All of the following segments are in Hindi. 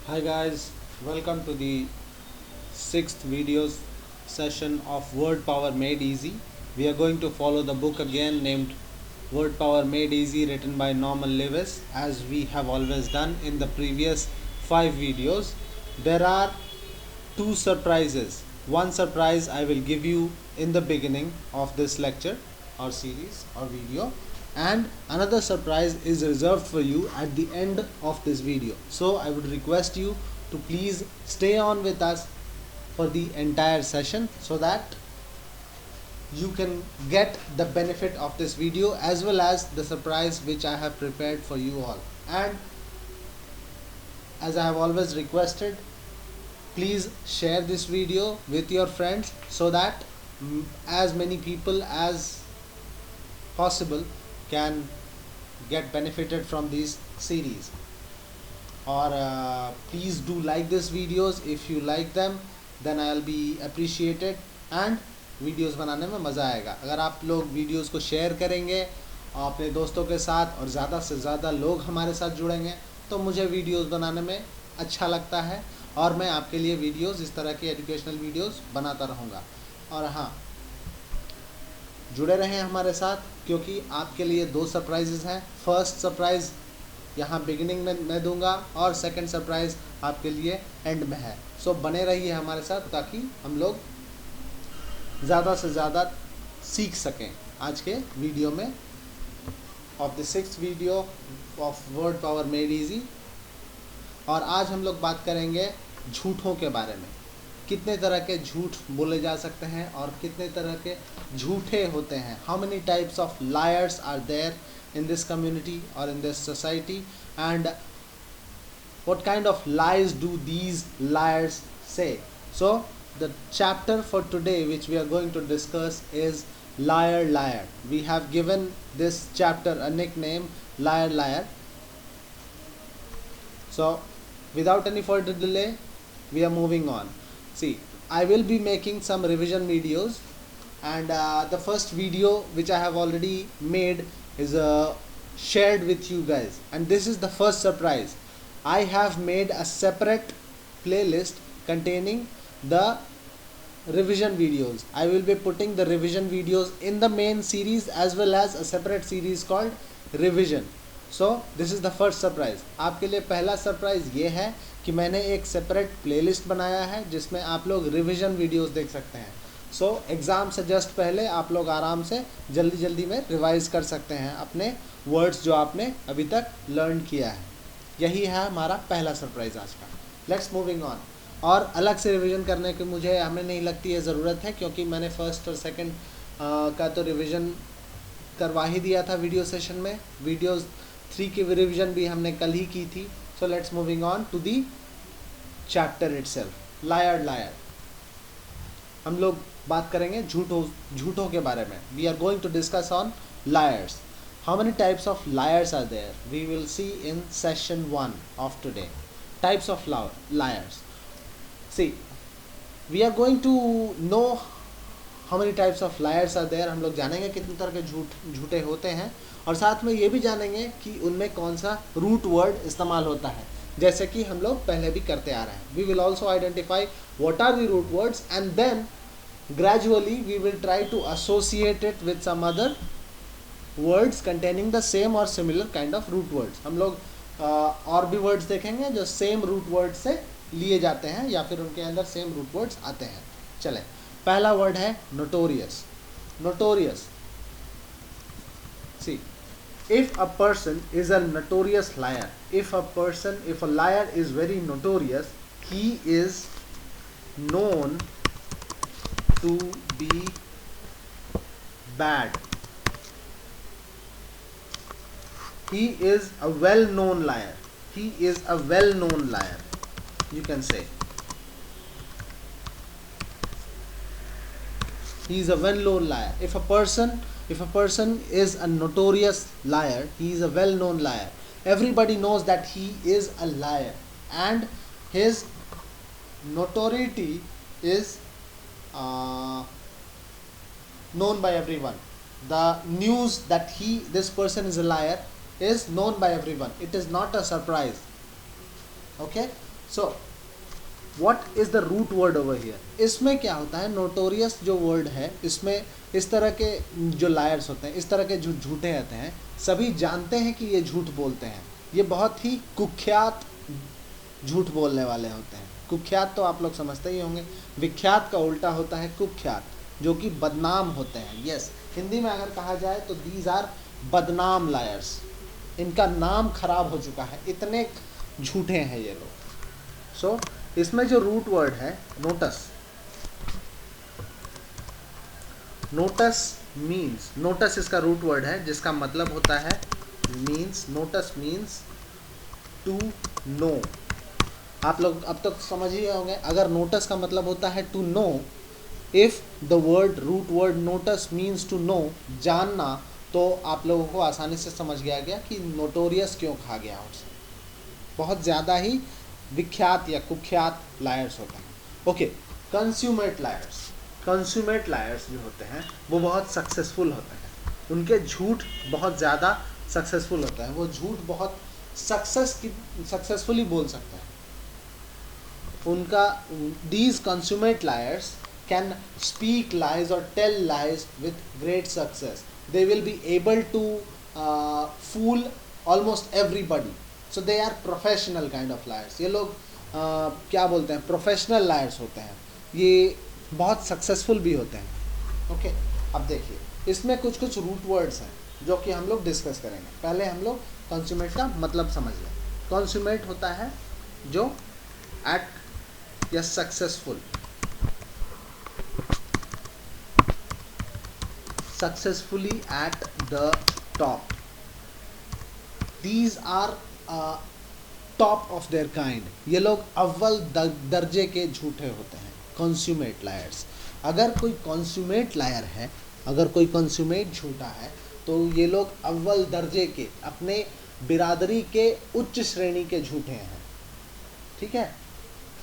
Hi guys, welcome to the sixth video session of Word Power Made Easy. We are going to follow the book again named Word Power Made Easy, written by Norman Lewis, as we have always done in the previous 5 videos. There are two surprises. One surprise I will give you in the beginning of this lecture or series or video, and another surprise is reserved for you at the end of this video. So I would request you to please stay on with us for the entire session so that you can get the benefit of this video as well as the surprise which I have prepared for you all. And as I have always requested, please share this video with your friends so that as many people as possible can get benefited from these series. Or please do like these videos. If you like them, then I'll be appreciated and videos बनाने में मज़ा आएगा. अगर आप लोग वीडियोस को शेयर करेंगे अपने दोस्तों के साथ और ज़्यादा से ज़्यादा लोग हमारे साथ जुड़ेंगे तो मुझे वीडियोस बनाने में अच्छा लगता है और मैं आपके लिए वीडियोस, इस तरह की एजुकेशनल वीडियोस बनाता रहूँगा. और हाँ, जुड़े रहें हमारे साथ क्योंकि आपके लिए दो सरप्राइजेज हैं. फर्स्ट सरप्राइज़ यहाँ बिगिनिंग में मैं दूंगा और सेकंड सरप्राइज़ आपके लिए एंड में है. सो बने रहिए हमारे साथ ताकि हम लोग ज़्यादा से ज़्यादा सीख सकें आज के वीडियो में of the sixth video of word power made easy. और आज हम लोग बात करेंगे झूठों के बारे में. कितने तरह के झूठ बोले जा सकते हैं और कितने तरह के झूठे होते हैं. How many types of liars are there in this community or in this society, and what kind of lies do these liars say. So the chapter for today which we are going to discuss is liar. We have given this chapter a nickname, liar. So without any further delay, we are moving on. See, I will be making some revision videos, and the first video which I have already made is shared with you guys, and this is the first surprise. I have made a separate playlist containing the revision videos. I will be putting the revision videos in the main series as well as a separate series called revision. So this is the first surprise. आपके लिए पहला सरप्राइज ये है कि मैंने एक सेपरेट प्लेलिस्ट बनाया है जिसमें आप लोग रिविजन वीडियोस देख सकते हैं. सो एग्ज़ाम से जस्ट पहले आप लोग आराम से जल्दी में रिवाइज कर सकते हैं अपने वर्ड्स जो आपने अभी तक लर्न किया है. यही है हमारा पहला सरप्राइज़ आज का. Let's moving on. और अलग से रिवीजन करने की मुझे हमें नहीं लगती है ज़रूरत है क्योंकि मैंने फर्स्ट और सेकंड का तो रिवीजन करवा ही दिया था वीडियो सेशन में. वीडियोस 3 की रिवीजन भी हमने कल ही की थी. So let's moving on to the chapter itself. Liar. हम लोग बात करेंगे झूठों के बारे में. We are going to discuss on liars. How many types of liars are there we will see in session 1 of today. Types of liars. See, we are going to know how many types of liars are there. हम लोग जानेंगे कितने तरह के झूठे होते हैं और साथ में ये भी जानेंगे कि उनमें कौन सा रूट वर्ड इस्तेमाल होता है, जैसे कि हम लोग पहले भी करते आ रहे हैं. We will also identify what are the root words and then gradually we will try to associate it with some other words containing the same or similar kind of root words. हम लोग और भी words देखेंगे जो same root words से लिए जाते हैं या फिर उनके अंदर same root words आते हैं. चलें, पहला word है notorious. See, if a person is a notorious liar, if a liar is very notorious, he is known to be bad. He is a well-known liar. You can say he is a well-known liar. If a person is a notorious liar, he is a well-known liar. Everybody knows that he is a liar, and his notoriety is known by everyone. The news that this person is a liar is known by everyone. It is not a surprise. Okay, so what is the root word over here? इसमें क्या होता है, नोटोरियस जो वर्ड है, इसमें इस तरह के जो लायर्स होते हैं, इस तरह के जो झूठे रहते हैं, सभी जानते हैं कि ये झूठ बोलते हैं, ये बहुत ही कुख्यात झूठ बोलने वाले होते हैं। कुख्यात तो आप लोग समझते ही होंगे, विख्यात का उल्टा होता है कुख्यात, जो कि बदनाम होते हैं। यस, हिंदी में अगर कहा जाए तो दीज आर बदनाम लायर्स, इनका नाम खराब हो चुका है, इतने झूठे हैं ये लोग। सो इसमें जो रूट वर्ड है नोटस, नोटस मीन्स, नोटस इसका रूट वर्ड है जिसका मतलब होता है means, notus means to know. आप लोग अब तक समझ ही होंगे, अगर नोटस का मतलब होता है to know, if the word root word notus means to know, जानना, तो आप लोगों को आसानी से समझ गया कि नोटोरियस क्यों कहा गया उसे, बहुत ज़्यादा ही विख्यात या कुख्यात लायर्स होते हैं। Okay, consummate lawyers, consummate lawyers जो होते हैं वो बहुत सक्सेसफुल होते हैं, उनके झूठ बहुत ज़्यादा सक्सेसफुल होता है, वो झूठ बहुत सक्सेसफुली बोल सकते हैं। उनका these consummate liars can speak lies or tell lies with great success. They will be able to fool almost everybody. So they are professional kind of liars. ये लोग क्या बोलते हैं, प्रोफेशनल लायर्स होते हैं, ये बहुत सक्सेसफुल भी होते हैं। ओके, अब देखिए इसमें कुछ कुछ रूट वर्ड्स हैं जो कि हम लोग डिस्कस करेंगे। पहले हम लोग कंज्यूमेट का मतलब समझ लें। कंज्यूमेट होता है जो एट या successful, successfully at the top, these are top of their kind, ये लोग अव्वल दर्जे के झूठे होते हैं, कंज्यूमेट लायर्स। अगर कोई कंज्यूमेट लायर है, अगर कोई कंज्यूमेट झूठा है, तो ये लोग अव्वल दर्जे के, अपने बिरादरी के उच्च श्रेणी के झूठे हैं। ठीक है,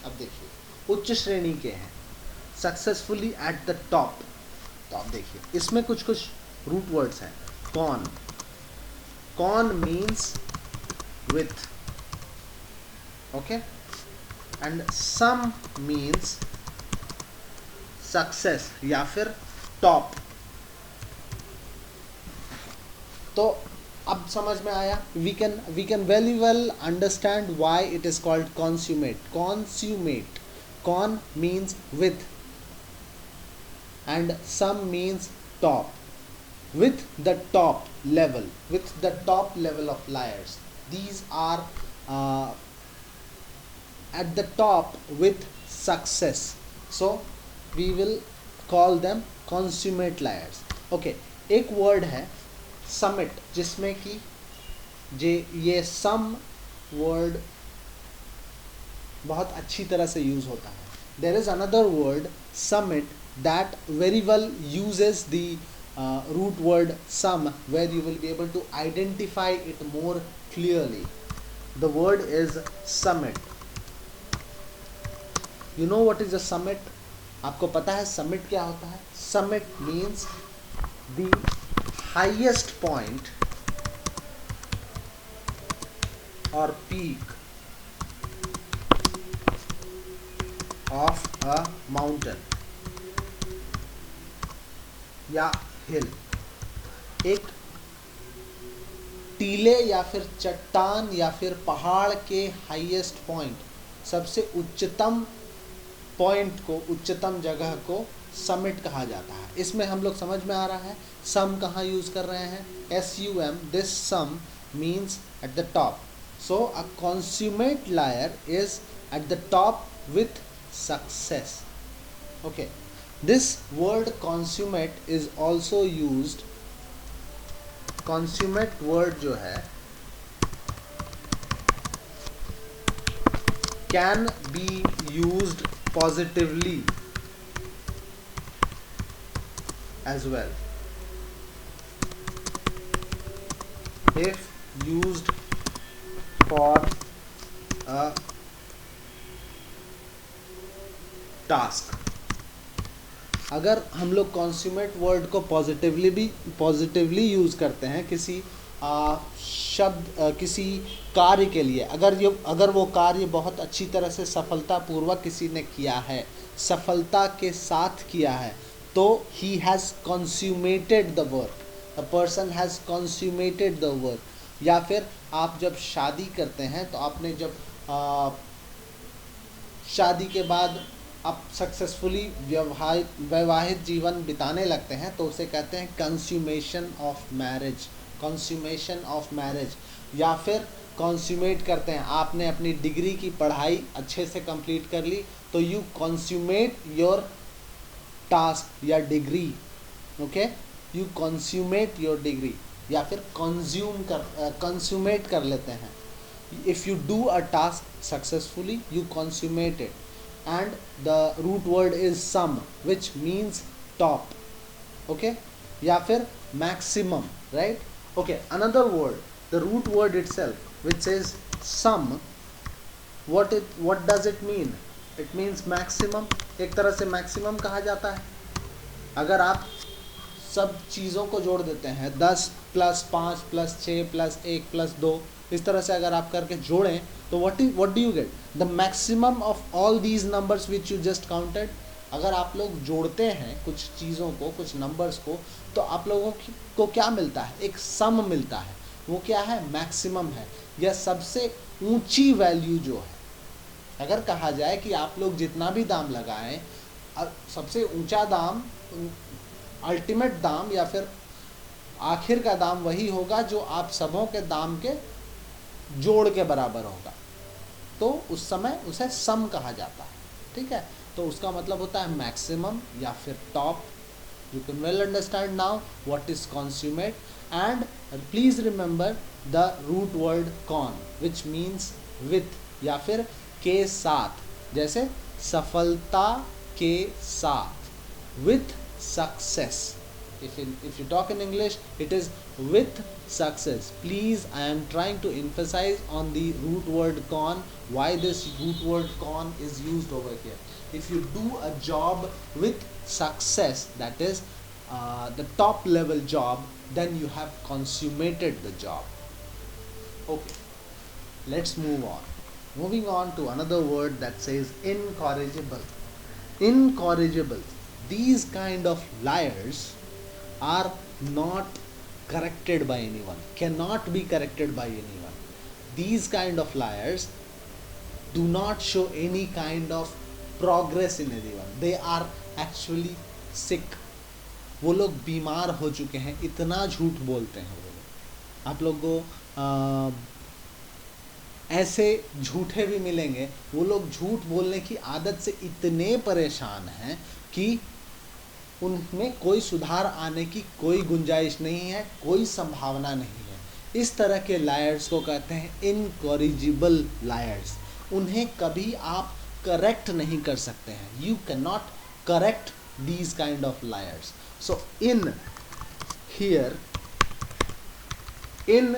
अब देखिए उच्च श्रेणी के हैं, सक्सेसफुली एट द टॉप। तो आप देखिए इसमें कुछ कुछ रूट वर्ड्स हैं। Con, con means with, okay, and sum means success या फिर टॉप। तो अब समझ में आया, we can very well understand why it is called consummate. Consummate, con means with and some means top, with the top level, with the top level of liars. These are at the top with success, so we will call them consummate liars. Okay, एक word है summit, जिसमें कि ये some word बहुत अच्छी तरह से यूज होता है। There is another word summit that very well uses the root word some, where you will be able to identify it more clearly. The word is summit. You know what is a summit? आपको पता है summit क्या होता है? Summit means the highest point or peak of a mountain या हिल। एक टीले या फिर चट्टान या फिर पहाड़ के हाईएस्ट पॉइंट, सबसे उच्चतम पॉइंट को, उच्चतम जगह को समिट कहा जाता है। इसमें हम लोग समझ में आ रहा है सम कहाँ यूज कर रहे हैं, SUM, this sum means at the top. So a consummate liar is at the top with success. Okay, this word consummate is also used, consummate word जो है can be used positively as well if used for a task। अगर हम लोग कॉन्स्यूमेट वर्ड को पॉजिटिवली यूज़ करते हैं किसी किसी कार्य के लिए, अगर वो कार्य बहुत अच्छी तरह से सफलतापूर्वक किसी ने किया है, सफलता के साथ किया है, तो he has consummated the work, the person has consummated the work. या फिर आप जब शादी करते हैं तो आपने जब शादी के बाद आप सक्सेसफुली वैवाहिक जीवन बिताने लगते हैं तो उसे कहते हैं consummation of marriage, consummation of marriage. या फिर कंज्यूमेट करते हैं, आपने अपनी डिग्री की पढ़ाई अच्छे से कंप्लीट कर ली तो यू कंज्यूमेट योर टास्क या degree, okay, you consummate your degree. या फिर कंज्यूमेट कर लेते हैं, if you do a task successfully you consummate it, and the root word is sum which means top, okay, या फिर maximum, right? Okay, another word, the root word itself which says sum, what does it mean? It means maximum। एक तरह से maximum कहा जाता है। अगर आप सब चीज़ों को जोड़ देते हैं 10 + 5 + 6 + 1 + 2, इस तरह से अगर आप करके जोड़ें तो what do you get? The maximum of all these numbers which you just counted। अगर आप लोग जोड़ते हैं कुछ चीज़ों को, कुछ नंबर्स को, तो आप लोगों को क्या मिलता है? एक सम मिलता है। वो क्या है? मैक्सिमम है, या सबसे ऊंची वैल्यू जो है। अगर कहा जाए कि आप लोग जितना भी दाम लगाएं, सबसे ऊंचा दाम, अल्टीमेट दाम या फिर आखिर का दाम वही होगा जो आप सबों के दाम के जोड़ के बराबर होगा, तो उस समय उसे सम कहा जाता है। ठीक है, तो उसका मतलब होता है मैक्सिमम या फिर top. You can well understand now what is consummate, and please remember the root word con which means with या फिर के साथ, जैसे सफलता के साथ, with success। If you talk in English, it is with success। Please, I am trying to emphasize on the root word con, why this root word con is used over here। If you do a job with success, that is the top level job, then you have consummated the job। Okay, let's move on। Moving on to another word that says incorrigible। Incorrigible, these kind of liars are not corrected by anyone, cannot be corrected by anyone। These kind of liars do not show any kind of progress in anyone, they are actually sick। वो लोग बीमार हो चुके हैं, इतना झूठ बोलते हैं वो लोग। आप लोग को ऐसे झूठे भी मिलेंगे, वो लोग झूठ बोलने की आदत से इतने परेशान हैं कि उनमें कोई सुधार आने की कोई गुंजाइश नहीं है, कोई संभावना नहीं है। इस तरह के लायर्स को कहते हैं इनकॉरिजिबल लायर्स। उन्हें कभी आप करेक्ट नहीं कर सकते हैं। You can not correct these kind of lawyers. So in here, in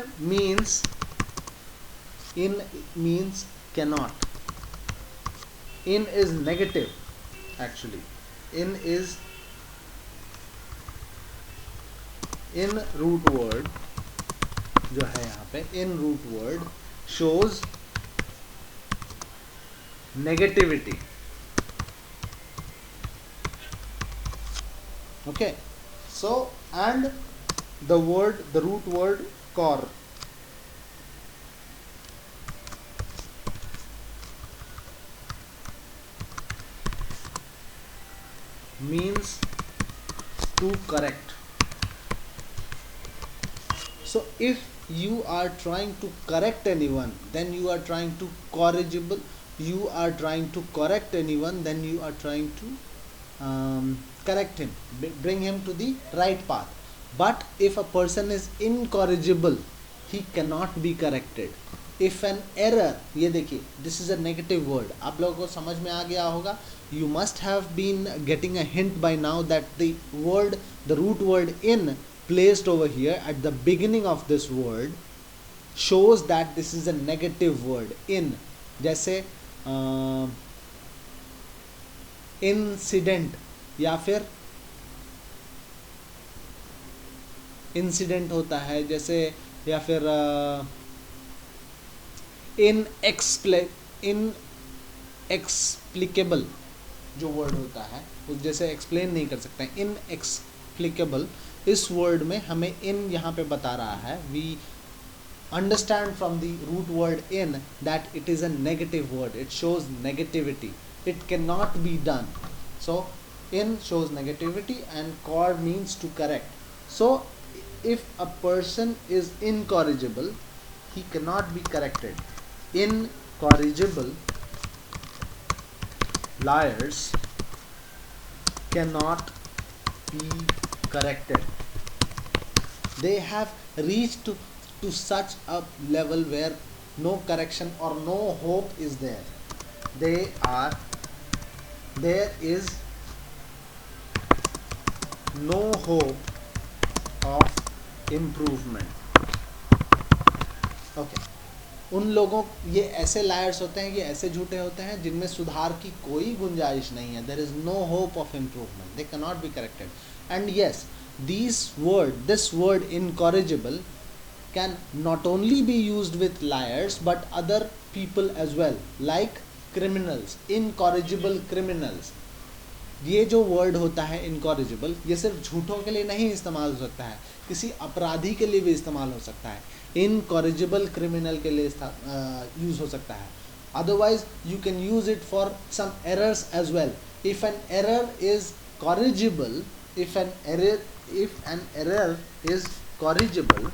means cannot। in is negative actually। in root word जो है यहाँ पे, in root word shows negativity। okay, so and the root word cor means to correct। so if you are trying to correct anyone, then you are trying to corrigible, you are trying to correct anyone, then you are trying to correct him, bring him to the right path। but if a person is incorrigible, he cannot be corrected। if an error, ये देखिए, this is a negative word, आप लोगों को समझ में आ गया होगा। you must have been getting a hint by now that the root word in placed over here at the beginning of this word shows that this is a negative word। in जैसे इंसिडेंट या फिर इंसिडेंट होता है, जैसे या फिर इनएक्सप्लिकेबल जो वर्ड होता है उस जैसे एक्सप्लेन नहीं कर सकते हैं, इनएक्सप्लिकेबल, इस वर्ड में हमें इन यहाँ पे बता रहा है, we understand from the root word in that it is a negative word, it shows negativity, it cannot be done. So in shows negativity and cor means to correct. So if a person is incorrigible, he cannot be corrected. Incorrigible liars cannot be corrected. They have reached to such a level where no correction or no hope is there. There is no hope of improvement. Okay. उन लोगों, ये ऐसे लायर्स होते हैं, ये ऐसे झूठे होते हैं जिनमें सुधार की कोई गुंजाइश नहीं है. There is no hope of improvement. They cannot be corrected. And yes, this word incorrigible can not only be used with liars but other people as well, like criminals, incorrigible criminals. ये जो वर्ड होता है incorrigible, ये सिर्फ झूठों के लिए नहीं इस्तेमाल हो सकता है, किसी अपराधी के लिए भी इस्तेमाल हो सकता है. Incorrigible criminal के लिए यूज हो सकता है. Otherwise you can use it for some errors as well. If an error is corrigible, if an error is corrigible,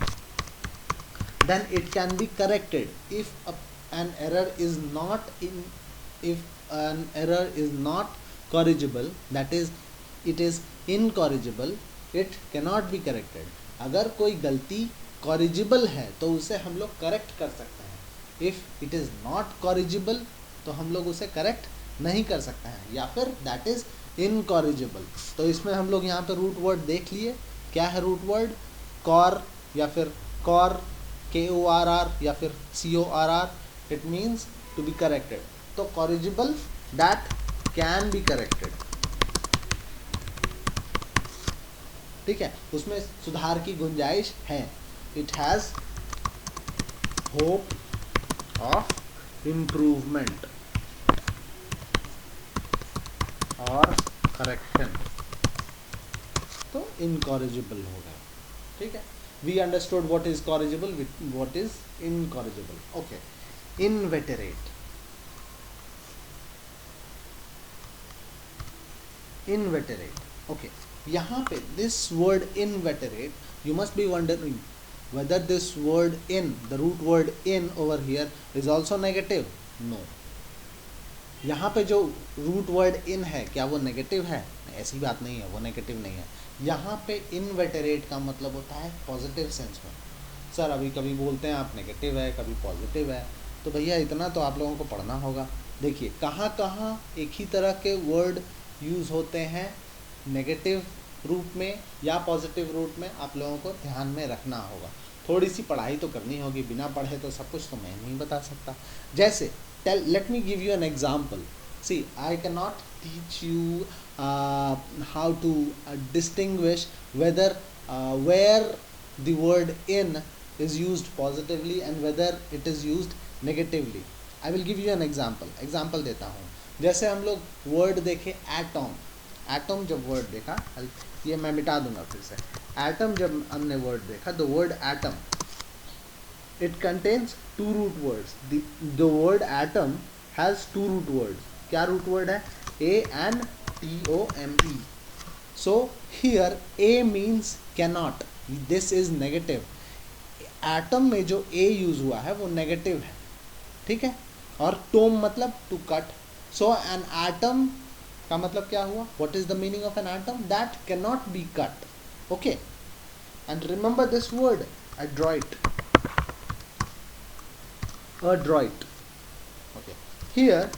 then it can be corrected. If an error is not corrigible, that is it is incorrigible, it cannot be corrected. अगर कोई गलती corrigible है तो उसे हम लोग करेक्ट कर सकते हैं. If it is not corrigible तो हम लोग उसे करेक्ट नहीं कर सकते हैं, या फिर that is incorrigible. तो इसमें हम लोग यहाँ पे रूट वर्ड देख लिए. क्या है रूट वर्ड? cor या फिर cor, KORR या फिर CORR. It means to be corrected. तो corrigible, that can be corrected. ठीक है, उसमें सुधार की गुंजाइश है. It has hope of improvement or correction. तो incorrigible हो गया. ठीक है, we understood what is corrigible, what is incorrigible. Okay. Inveterate. Okay, यहाँ पे this word inveterate, you must be wondering whether this word in, the root word in over here is also negative. No. यहाँ पे जो रूट वर्ड इन है, क्या वो नेगेटिव है? ऐसी बात नहीं है, वो नेगेटिव नहीं है. यहाँ पे इनवेटरेट का मतलब होता है पॉजिटिव सेंस में. सर अभी कभी बोलते हैं आप नेगेटिव है, कभी पॉजिटिव है, तो भैया इतना तो आप लोगों को पढ़ना होगा. देखिए कहाँ कहाँ एक ही तरह के वर्ड यूज़ होते हैं नेगेटिव रूप में या पॉजिटिव रूप में, आप लोगों को ध्यान में रखना होगा. थोड़ी सी पढ़ाई तो करनी होगी, बिना पढ़े तो सब कुछ तो मैं नहीं बता सकता. जैसे let me give you an example. See, I cannot teach you how to distinguish whether where the word in is used positively and whether it is used negatively. I will give you an example. Example देता हूँ. जैसे हम लोग वर्ड देखे एटम. एटम जब वर्ड देखा, ये मैं मिटा दूंगा फिर से. एटम जब हमने वर्ड देखा, the word atom, it contains two root words. The word atom has two root words. क्या root word है? A and T-O-M-E. So here A means cannot. This is negative. Atom में जो A यूज हुआ है वो negative है, ठीक है. और tome मतलब to cut. So an atom का मतलब क्या हुआ? What is the meaning of an atom? That cannot be cut. Okay. And remember this word, adroit. Adroit. Okay. Here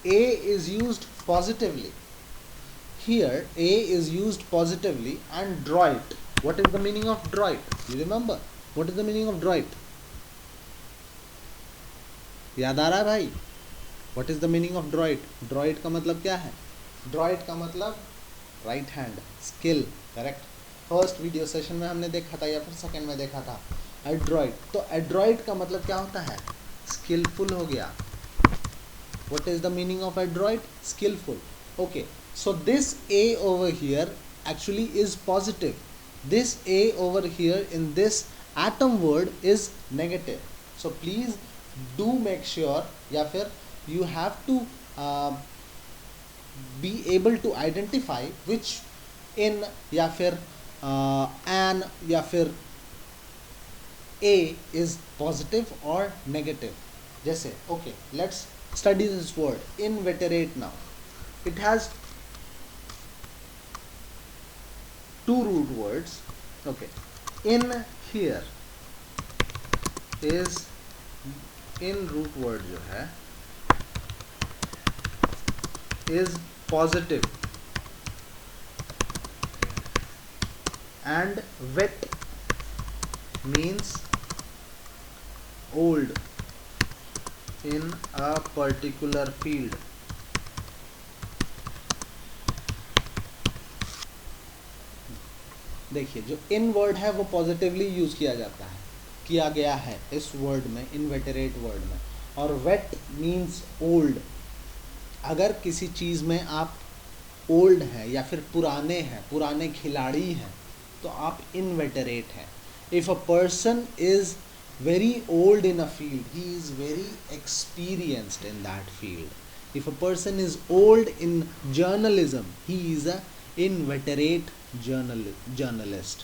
A is used positively. Here A is used positively and droit. What is the meaning of droit? You remember? What is the meaning of droit? याद आ रहा है भाई? What is the meaning of droit? Droit का मतलब क्या है? Droit का मतलब right hand skill. Correct. First video session में हमने देखा था या फिर सेकंड में देखा था. एड्रॉइड, तो एड्रॉइड का मतलब क्या होता है? स्किलफुल हो गया. What is the meaning of adroit? Skillful. Okay, so this a over here actually is positive. This a over here in this atom word is negative. So please do make sure, या फिर you have to uh, be able to identify which in या फिर an या फिर a is positive or negative. जैसे okay, let's study this word inveterate now. It has two root words. Okay, in here is in root word जो है is positive and wet means old in a particular field. देखिए जो इन वर्ड है वो पॉजिटिवली यूज किया जाता है, किया गया है इस वर्ड में, इनवेटरेट वर्ड में. और वेट मीन्स ओल्ड. अगर किसी चीज़ में आप ओल्ड हैं या फिर पुराने हैं, पुराने खिलाड़ी हैं, तो आप इनवेटरेट हैं. If a person is very old in a field, he is very experienced in that field. If a person is old in journalism, he is a inveterate journalist.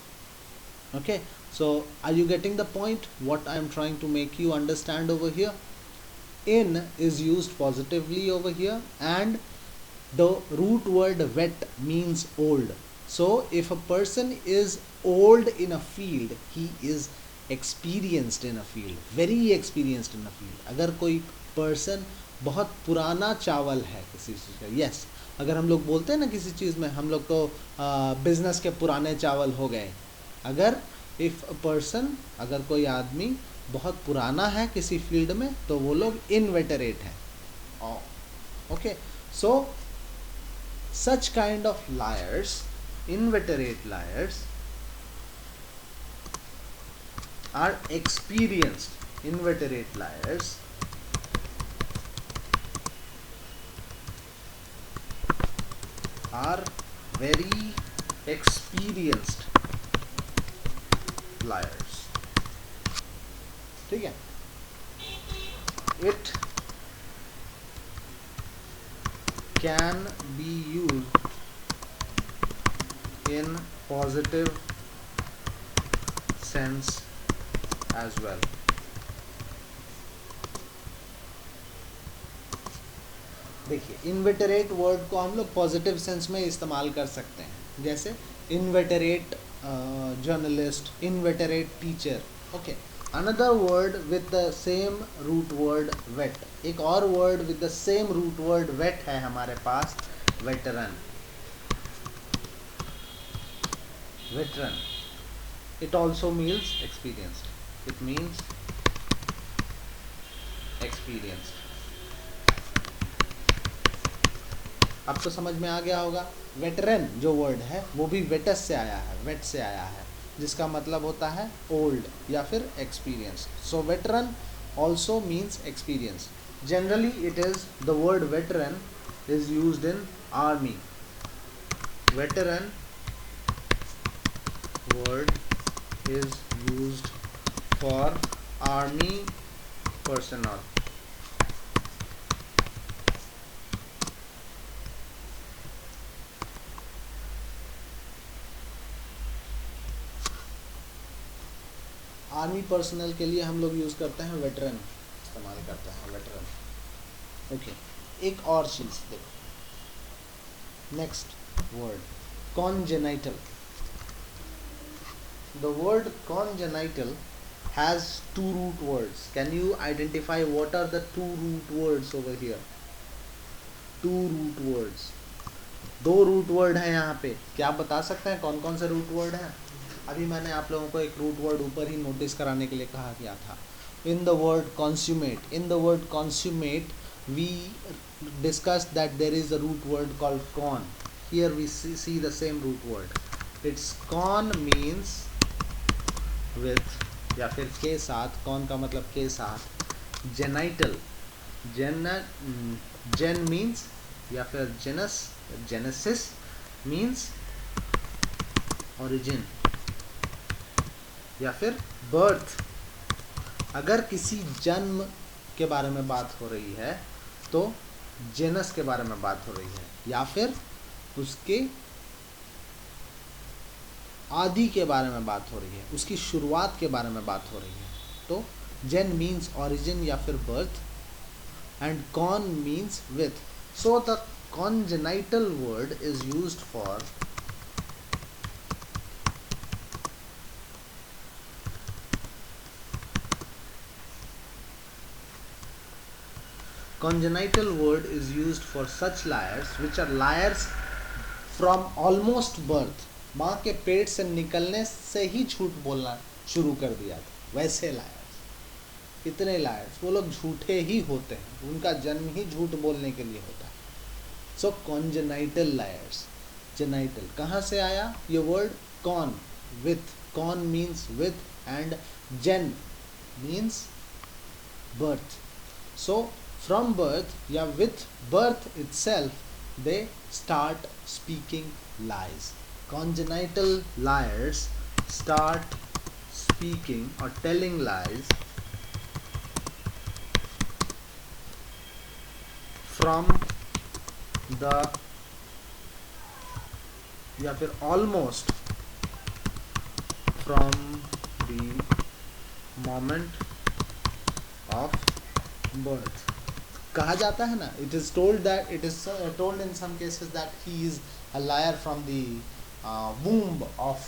Okay, so are you getting the point what I am trying to make you understand over here? In is used positively over here, and the root word wet means old. So if a person is old in a field, he is experienced in a field, very experienced in a field. अगर कोई person बहुत पुराना चावल है किसी चीज़ का, yes, अगर हम लोग बोलते हैं ना किसी चीज़ में, हम लोग तो बिजनेस के पुराने चावल हो गए. अगर इफ अ पर्सन, अगर कोई आदमी बहुत पुराना है किसी फील्ड में, तो वो लोग इनवेटरेट हैं. Okay, so such kind of lawyers, inveterate liars, are experienced. Inveterate liars are very experienced liars. ठीक है. It can be used in positive sense as well. देखिए इनवेटरेट वर्ड को हम लोग पॉजिटिव सेंस में इस्तेमाल कर सकते हैं, जैसे inveterate journalist, inveterate teacher. Okay, another word with the same root word vet. एक और word with the same root word vet है हमारे पास, veteran. Veteran, it also means experienced. It means experienced. अब तो समझ में आ गया होगा. वेटरन जो वर्ड है वो भी वेटस से आया है, वेट से आया है, जिसका मतलब होता है ओल्ड या फिर experience. So veteran also means experience. Generally it is the word veteran is used in army. Veteran word is used for army personnel. Army personnel के लिए हम लोग यूज करते हैं वेटरन, इस्तेमाल करते हैं वेटरन. ओके, एक और चीज देखो, next word congenital. The word congenital has two root words. Can you identify what are the two root words over here? Two root words. दो रूट वर्ड है यहाँ पे. क्या आप बता सकते हैं कौन कौन से रूट वर्ड हैं? अभी मैंने आप लोगों को एक रूट वर्ड ऊपर ही नोटिस कराने के लिए कहा गया था. In the word consummate. In the word consummate, we discussed that there is a root word called con. Here we see the same root word. Its con means with या फिर के साथ, कौन का मतलब के साथ, जेनाइटल, जेन मीन्स या फिर जेनस, जेनेसिस मीन्स ओरिजिन या फिर बर्थ। अगर किसी जन्म के बारे में बात हो रही है तो जेनस के बारे में बात हो रही है, या फिर उसके आदि के बारे में बात हो रही है, उसकी शुरुआत के बारे में बात हो रही है। तो जेन मीन्स ओरिजिन या फिर birth, and con means with. So the congenital word is used for congenital word is used for such liars which are liars from almost birth। माँ के पेट से निकलने से ही झूठ बोलना शुरू कर दिया था, वैसे लायर्स। इतने लायर्स, वो लोग झूठे ही होते हैं, उनका जन्म ही झूठ बोलने के लिए होता है। सो कॉन्जेनाइटल लायर्स। जेनाइटल कहाँ से आया ये word? Con, with. Con means with and gen means birth. So from birth या with birth itself they start speaking lies। Congenital liars start speaking or telling lies from the या फिर almost from the moment of birth। कहा जाता है ना, it is told that it is told in some cases that he is a liar from the womb of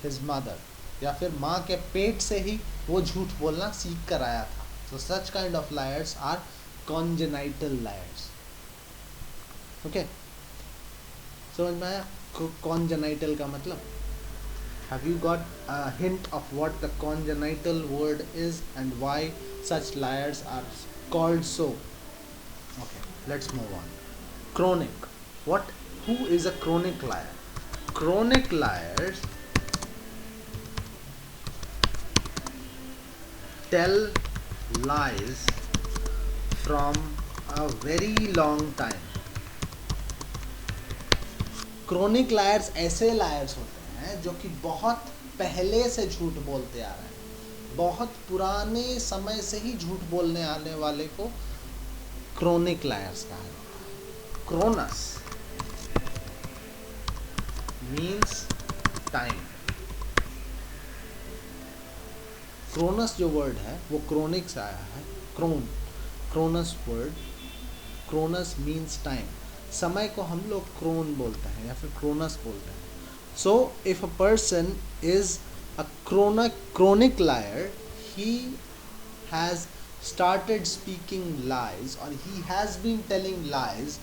his mother, या फिर माँ के पेट से ही वो झूठ बोलना सीख कर आया था। So such kind of liars are congenital liars। Okay, समझ में आया congenital का मतलब? Have you got a hint of what the congenital word is and why such liars are called so? Okay, let's move on. Chronic. Who is a chronic liar? Chronic liars tell lies from a very long time। Chronic liars ऐसे liars होते हैं जो कि बहुत पहले से झूठ बोलते आ रहे हैं, बहुत पुराने समय से ही झूठ बोलने आने वाले को क्रोनिक लायर्स कहा जाता है। क्रोनस मीन्स टाइम। क्रोनस जो वर्ड है वो क्रोनिक से आया है। क्रोनस वर्ड, क्रोनस मीन्स टाइम। समय को हम लोग क्रोन बोलते हैं या फिर क्रोनस बोलते हैं। So if a person is a chronic liar, he has started speaking lies or he has been telling lies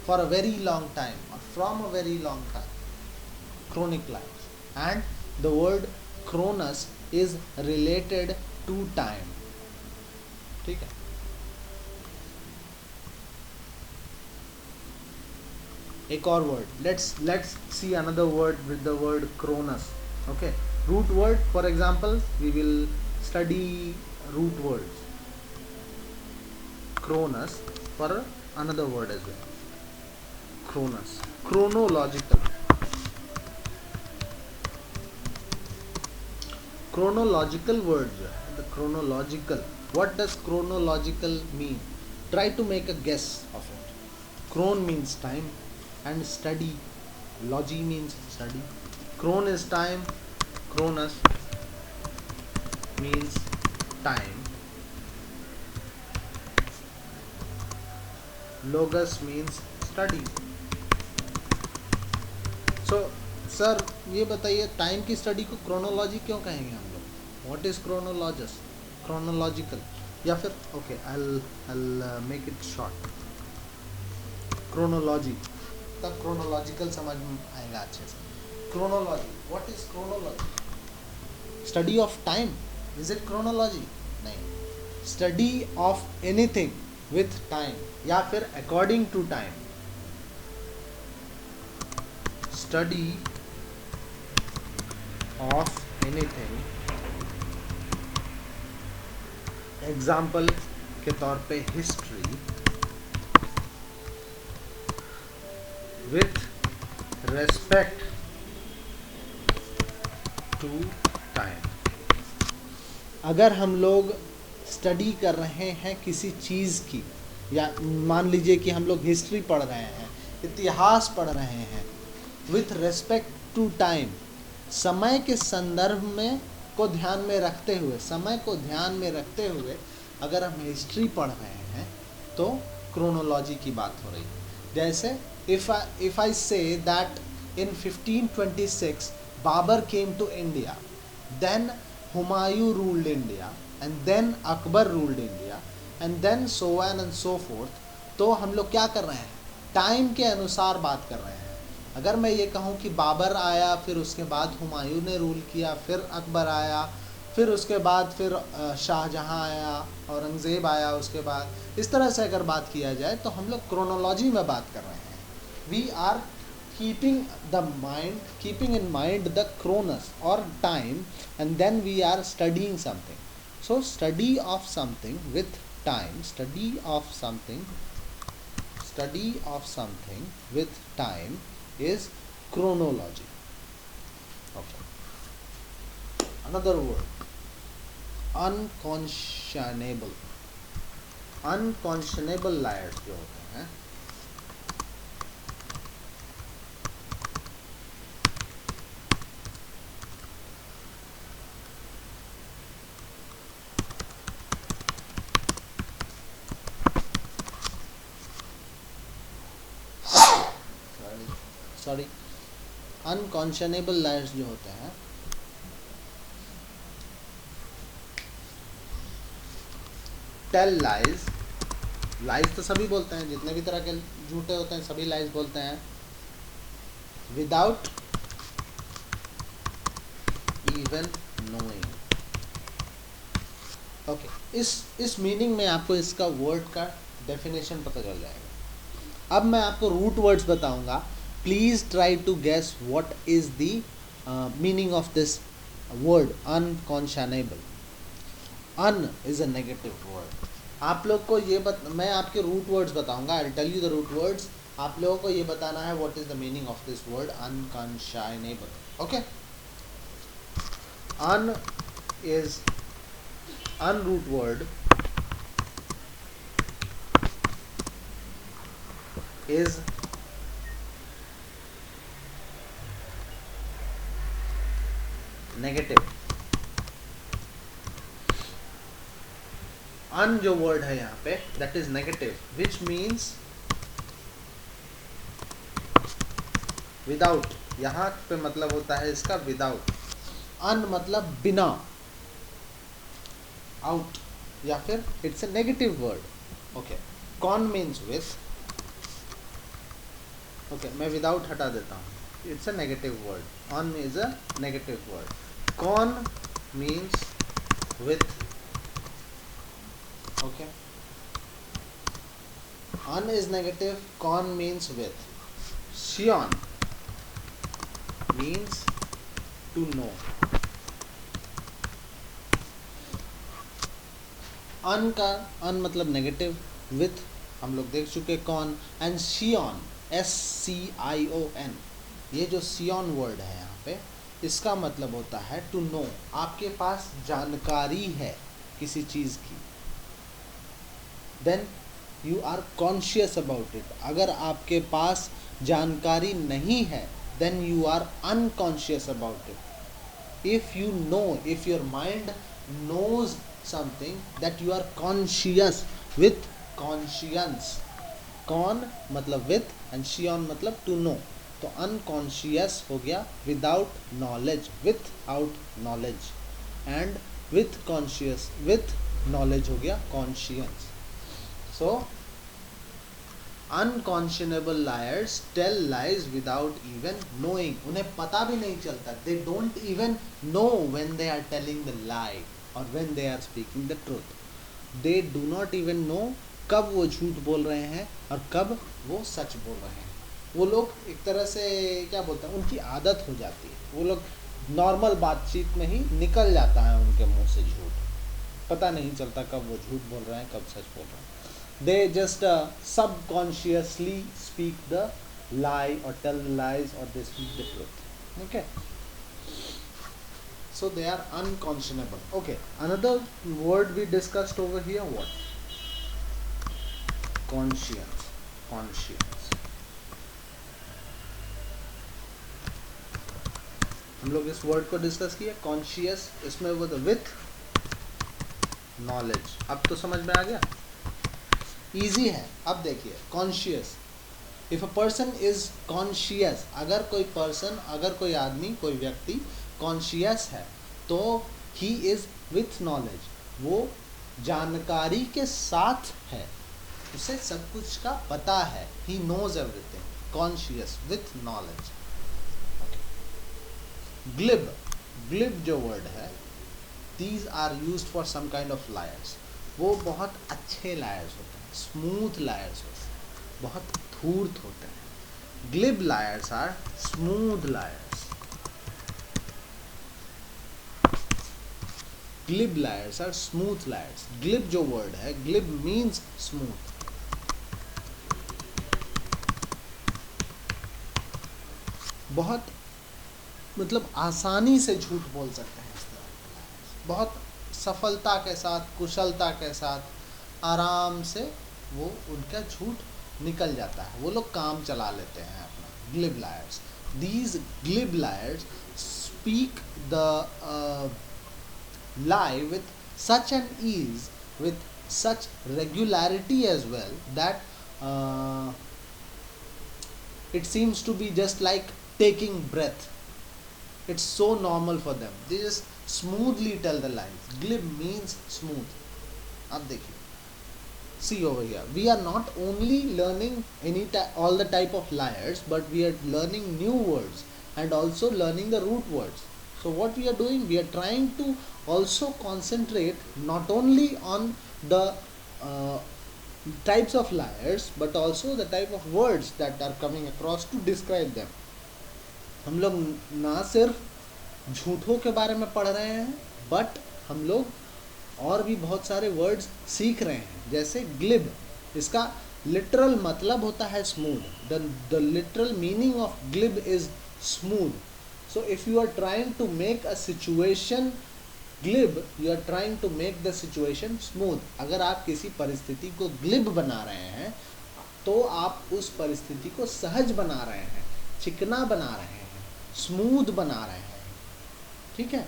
for a very long time or from a very long time। Chronic liars, and the word chronos is related to time। ठीक है, एक और word, let's see another word with the word cronus। okay, root word, for example we will study root words cronus for another word as well। cronus, chronological। chronological word जो है, the chronological, what does chronological mean? Try to make a guess of it। chron means time and study, logy means study। chron is time, chronos means time, logos means study। so sir ये बताइए, टाइम की स्टडी को क्रोनोलॉजी क्यों कहेंगे हम लोग? व्हाट इज क्रोनोलॉजस, क्रोनोलॉजिकल या फिर okay I'll make it short, chronology, तब क्रोनोलॉजिकल समझ में आएगा अच्छे से। Chronology, what is chronology? Study of time, is it chronology? नहीं, study of anything with time या फिर according to time. Study of anything, example के तौर पे history, with respect to time. अगर हम लोग स्टडी कर रहे हैं किसी चीज़ की, या मान लीजिए कि हम लोग हिस्ट्री पढ़ रहे हैं, इतिहास पढ़ रहे हैं, विथ रेस्पेक्ट टू टाइम, समय के संदर्भ में को ध्यान में रखते हुए, समय को ध्यान में रखते हुए अगर हम हिस्ट्री पढ़ रहे हैं तो क्रोनोलॉजी की बात हो रही है। जैसे if I say that in 1526 Babur came to India, then Humayun ruled India, and then Akbar ruled India, and then so on and so forth, तो हम लोग क्या कर रहे हैं, टाइम के अनुसार बात कर रहे हैं। अगर मैं ये कहूँ कि बाबर आया, फिर उसके बाद हुमायूं ने रूल किया, फिर अकबर आया, फिर उसके बाद फिर शाहजहां आया, औरंगज़ेब आया उसके बाद, इस तरह से अगर बात किया जाए तो हम लोग क्रोनोलॉजी में बात कर रहे हैं। We are keeping in mind the chronos or time, and then we are studying something. So study of something with time, study of something with time is chronology. Okay. Another word, unconscionable liars जो होते हैं, सॉरी अनकॉन्शनेबल लायर्स जो होते हैं, टेल लाइज, लाइज तो सभी बोलते हैं, जितने भी तरह के झूठे होते हैं सभी लाइज बोलते हैं, विदाउट इवन नोइंग। ओके, इस मीनिंग में आपको इसका वर्ड का डेफिनेशन पता चल जाएगा। अब मैं आपको रूट वर्ड्स बताऊंगा, please try to guess what is the meaning of this word unconscionable. Un is a negative word. आप लोग को ये मैं आपके रूट वर्ड्स बताऊंगा, I will tell you the root words, आप लोगों को ये बताना है what is the meaning of this word unconscionable. Okay, un is unroot word is negative। Un जो वर्ड है यहाँ पे that is negative, which means without, यहाँ पे मतलब होता है इसका without। अन मतलब बिना, आउट, या फिर it's a negative word. Okay, con means with. Okay, मैं विदाउट हटा देता हूँ, it's a negative word, on is a negative word, con means with. Okay, on is negative, con means with, scien means to know. Un का अन मतलब नेगेटिव, विथ हम लोग देख चुके कॉन, एंड सियन SCION, ये जो सियन वर्ड है यहाँ पे, इसका मतलब होता है टू नो, आपके पास जानकारी है किसी चीज़ की, then you are conscious about it. अगर आपके पास जानकारी नहीं है then you are unconscious about it. If you know, if your mind knows something, that you are conscious with conscience। कौन मतलब with and shion मतलब to know, तो unconscious हो गया without knowledge, without knowledge, and with conscious, with knowledge हो गया conscience। So unconscionable liars tell lies without even knowing, उन्हें पता भी नहीं चलता, they don't even know when they are telling the lie और when they are speaking the truth, they do not even know कब वो झूठ बोल रहे हैं और कब वो सच बोल रहे हैं। वो लोग एक तरह से क्या बोलते हैं, उनकी आदत हो जाती है, वो लोग नॉर्मल बातचीत में ही निकल जाता है उनके मुंह से झूठ, पता नहीं चलता कब वो झूठ बोल रहे हैं कब सच बोल रहे हैं। They just subconsciously speak the lie or tell the lies or they speak the truth. Okay, so they are unconscionable. Okay, another word we discussed over here, what? Conscience. Conscience. हम लोग इस वर्ड को डिस्कस किया कॉन्शियस, इसमें वो विथ नॉलेज। अब तो समझ में आ गया, इजी है। अब देखिए conscious, if a person is conscious, अगर कोई पर्सन, अगर कोई आदमी, कोई व्यक्ति कॉन्शियस है तो ही इज विथ नॉलेज, वो जानकारी के साथ है, उसे सब कुछ का पता है, he knows everything, conscious with knowledge. Glib, glib जो वर्ड है, these are used for some kind of liars, वो बहुत अच्छे लायर्स होते हैं, स्मूथ लायर्स होते हैं, बहुत धूर्त होते हैं। Glib liars are smooth liars, glib liars are smooth liars. Glib जो वर्ड है, ग्लिब मीन्स स्मूथ, बहुत मतलब आसानी से झूठ बोल सकते हैं इस तरह के लायर्स, बहुत सफलता के साथ, कुशलता के साथ, आराम से वो उनका झूठ निकल जाता है, वो लोग काम चला लेते हैं अपना। Glib lawyers, these glib lawyers speak the lie with such an ease, with such regularity as well, that it seems to be just like taking breath. It's so normal for them, they just smoothly tell the lies. Glib means smooth. अब देखिए, see over here, we are not only learning all the type of liars, but we are learning new words and also learning the root words. So what we are doing, we are trying to also concentrate not only on the types of liars, but also the type of words that are coming across to describe them. हम लोग ना सिर्फ झूठों के बारे में पढ़ रहे हैं, बट हम लोग और भी बहुत सारे वर्ड्स सीख रहे हैं। जैसे ग्लिब, इसका लिटरल मतलब होता है smooth, the literal meaning of glib is smooth. So if you are trying to make a situation glib, you are trying to make the situation smooth. अगर आप किसी परिस्थिति को ग्लिब बना रहे हैं तो आप उस परिस्थिति को सहज बना रहे हैं, चिकना बना रहे हैं, स्मूथ बना रहे हैं, ठीक है।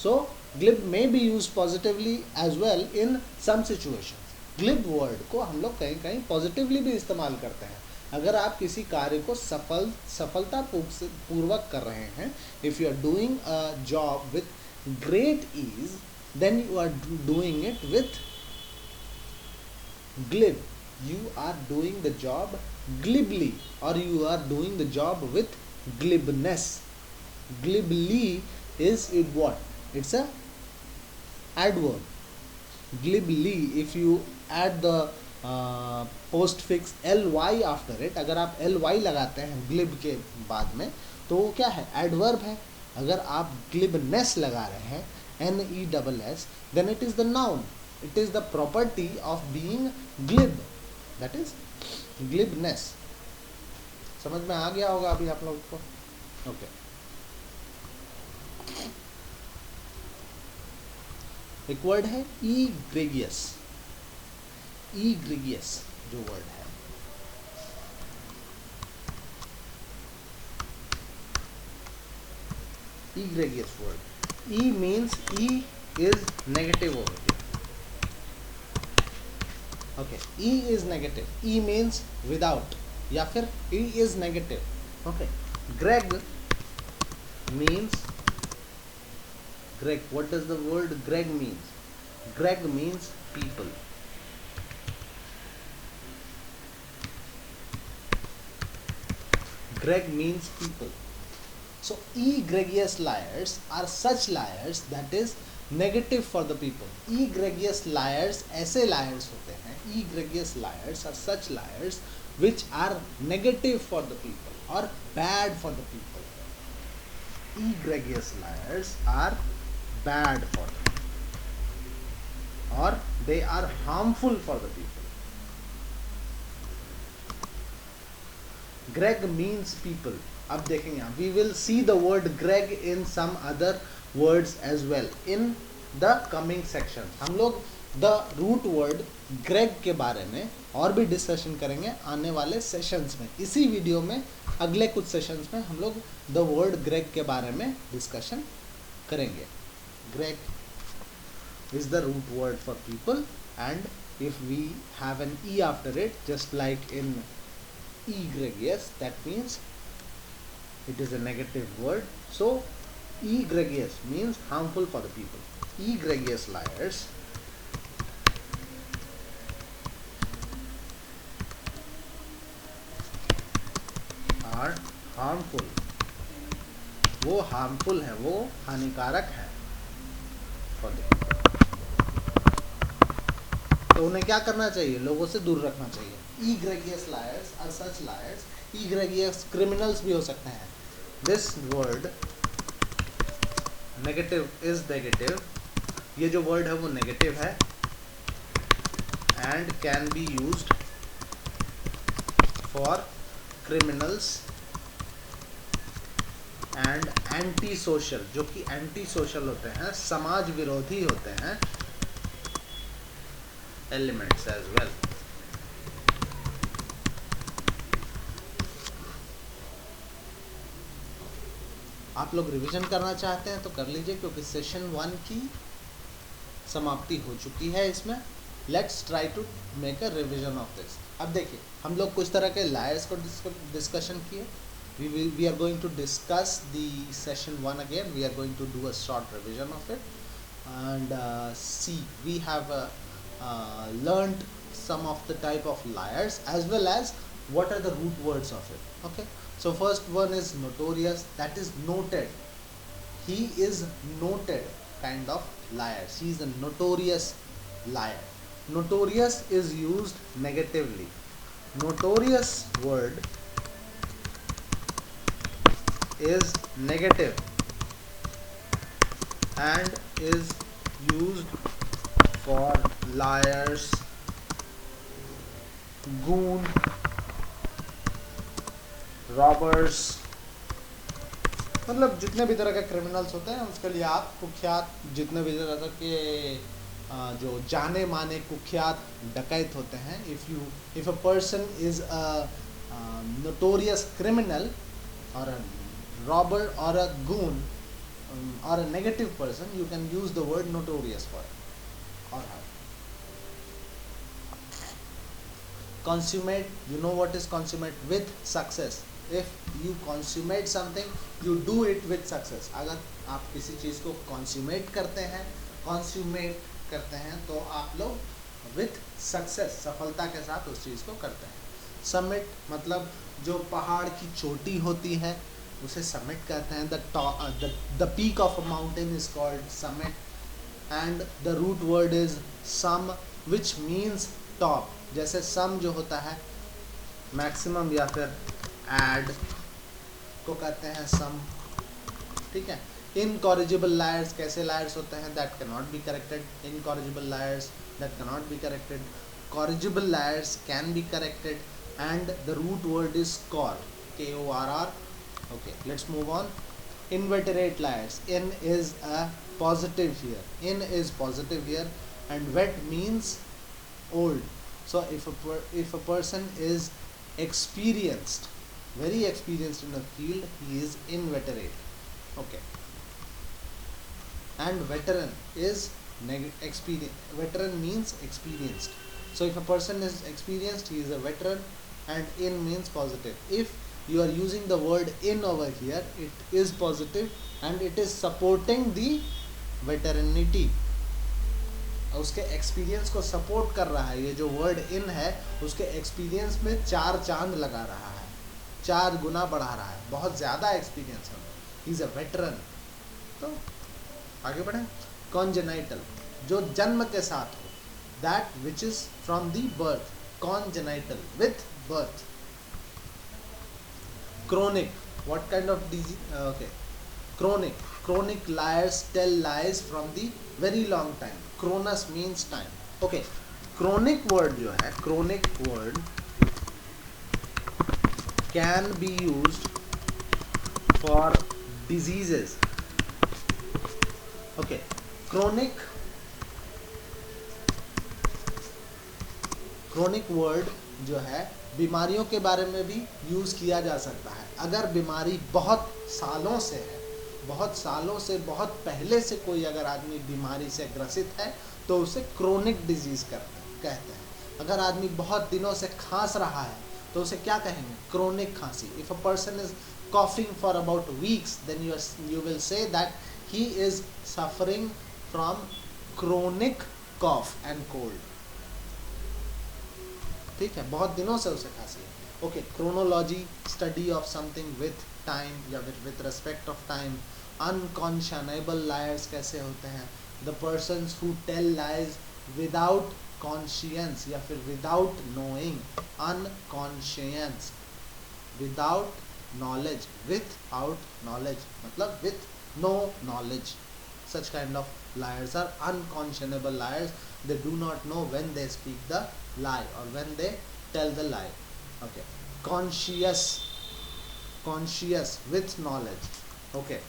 So glib may be used positively as well in some situations. Glib word को हम लोग कहीं कहीं पॉजिटिवली भी इस्तेमाल करते हैं। अगर आप किसी कार्य को सफलता पूर्वक कर रहे हैं, if you are doing a job with great ease, then you are doing it with glib, you are doing the job glibly, or you are doing the job with glibness. Glibly is it what? It's a adverb. Glibly, if you add the postfix ly after it, अगर आप ly लगाते हैं glib के बाद में तो वो क्या है? adverb है। अगर आप glibness लगा रहे हैं NESS, then it is the noun, it is the property of being glib, that is glibness। समझ में आ गया होगा अभी आप लोगों को? ओके, एक वर्ड है egregious। egregious जो वर्ड है, egregious word, e means e is negative over here, okay, e is negative, e means without, या फिर e is negative, okay। Greg means, Greg, what does the word Greg means? Greg means people। Greg means people। So egregious liars are such liars that is negative for the people। Egregious liars ऐसे liars होते हैं, egregious liars are such liars which are negative for the people or bad for the people। egregious liars are bad for them, or they are harmful for the people. Greg means people. अब देखेंगे, we will see the word Greg in some other words as well in the coming section. हम लोग the root word Greg के बारे में और भी डिस्कशन करेंगे आने वाले सेशंस में. इसी वीडियो में अगले कुछ सेशंस में हम लोग द वर्ड ग्रेग के बारे में डिस्कशन करेंगे. Greg is the root word for people, and if we have an E after it, just like in egregious, that means it is a negative word. So egregious means harmful for the people. Egregious liars are harmful. वो harmful है, वो हानिकारक है for the people. तो उन्हें क्या करना चाहिए? लोगों से दूर रखना चाहिए. Egregious liars are such liars. Egregious criminals भी हो सकते हैं. This word negative is negative. ये जो word है वो negative है and can be used for criminals and anti-social, जो कि anti-social होते हैं, समाज विरोधी होते हैं, elements as well. आप लोग रिवीजन करना चाहते हैं तो कर लीजिए, क्योंकि सेशन 1 की समाप्ति हो चुकी है इसमें. Let's try to make a revision of this. अब देखिए, हम लोग कुछ तरह के लायर्स को डिस्कशन किए. We are going to discuss the session 1 again. We are going to do a short revision of it and see we have learned some of the type of liars as well as what are the root words of it. Okay, so first one is notorious, that is noted. He is noted kind of liars. He is a notorious liar. Notorious is used negatively. Notorious word is negative and is used for liars, goon, robbers, मतलब जितने भी तरह के क्रिमिनल्स होते हैं उसके लिए आप कुख्यात, जितने भी तरह के जो जाने माने कुख्यात डकैत होते हैं, if a person is a notorious criminal or a robber or a goon or a negative person, you can use the word notorious for it. Or consummate, you know what is consummate? With success. If you consummate something, you do it with success. अगर आप किसी चीज़ को consummate करते हैं तो आप लोग with success, सफलता के साथ उस चीज़ को करते हैं. Summit मतलब जो पहाड़ की चोटी होती है उसे summit कहते हैं. The peak of a mountain is called summit. And the root word is sum, which means top. जैसे sum जो होता है maximum या फिर add को कहते हैं sum. ठीक है. Incorrigible liars, कैसे liars होते हैं? That cannot be corrected. Incorrigible liars, that cannot be corrected. Corrigible liars can be corrected, and the root word is cor, K-O-R-R. Okay, let's move on. Inveterate liars. In is a positive here. In is positive here, and vet means old. So if a person is experienced, very experienced in a field, he is inveterate. Okay. And veteran is experience. Veteran means experienced. So if a person is experienced, he is a veteran, and in means positive. If you are using the word in over here, it is positive and it is supporting the veteranity. उसके एक्सपीरियंस को सपोर्ट कर रहा है. ये जो वर्ड इन है उसके एक्सपीरियंस में 4 चांद लगा रहा है, 4 गुना बढ़ा रहा है, बहुत ज़्यादा एक्सपीरियंस है. He is a veteran. तो आगे बढ़ें. कॉन्जेनाइटल, जो जन्म के साथ हो. That which is from the birth. Congenital, with birth. Chronic, what kind of disease? Okay, Chronic liars tell lies from the very long time. Chronos means time. Okay, chronic word जो है, chronic word can be used for diseases. Okay, chronic word जो है बीमारियों के बारे में भी यूज़ किया जा सकता है. अगर बीमारी बहुत सालों से है, बहुत पहले से कोई अगर आदमी बीमारी से ग्रसित है तो उसे क्रोनिक डिजीज कहते हैं. अगर आदमी बहुत दिनों से खांस रहा है तो उसे क्या कहेंगे? क्रोनिक खांसी. If a person is coughing for about weeks, then you will say that he is suffering from chronic cough and cold. ठीक है, बहुत दिनों से उसे खांसी है. Okay, chronology, study of something with time या with respect of time. Unconscionable liars कैसे होते हैं? The persons who tell lies without conscience या फिर without knowing. Unconscience, without knowledge, without knowledge मतलब with no knowledge. Such kind of liars are unconscionable liars. They do not know when they speak the lie or when they tell the lie. Okay, conscious with knowledge. Okay,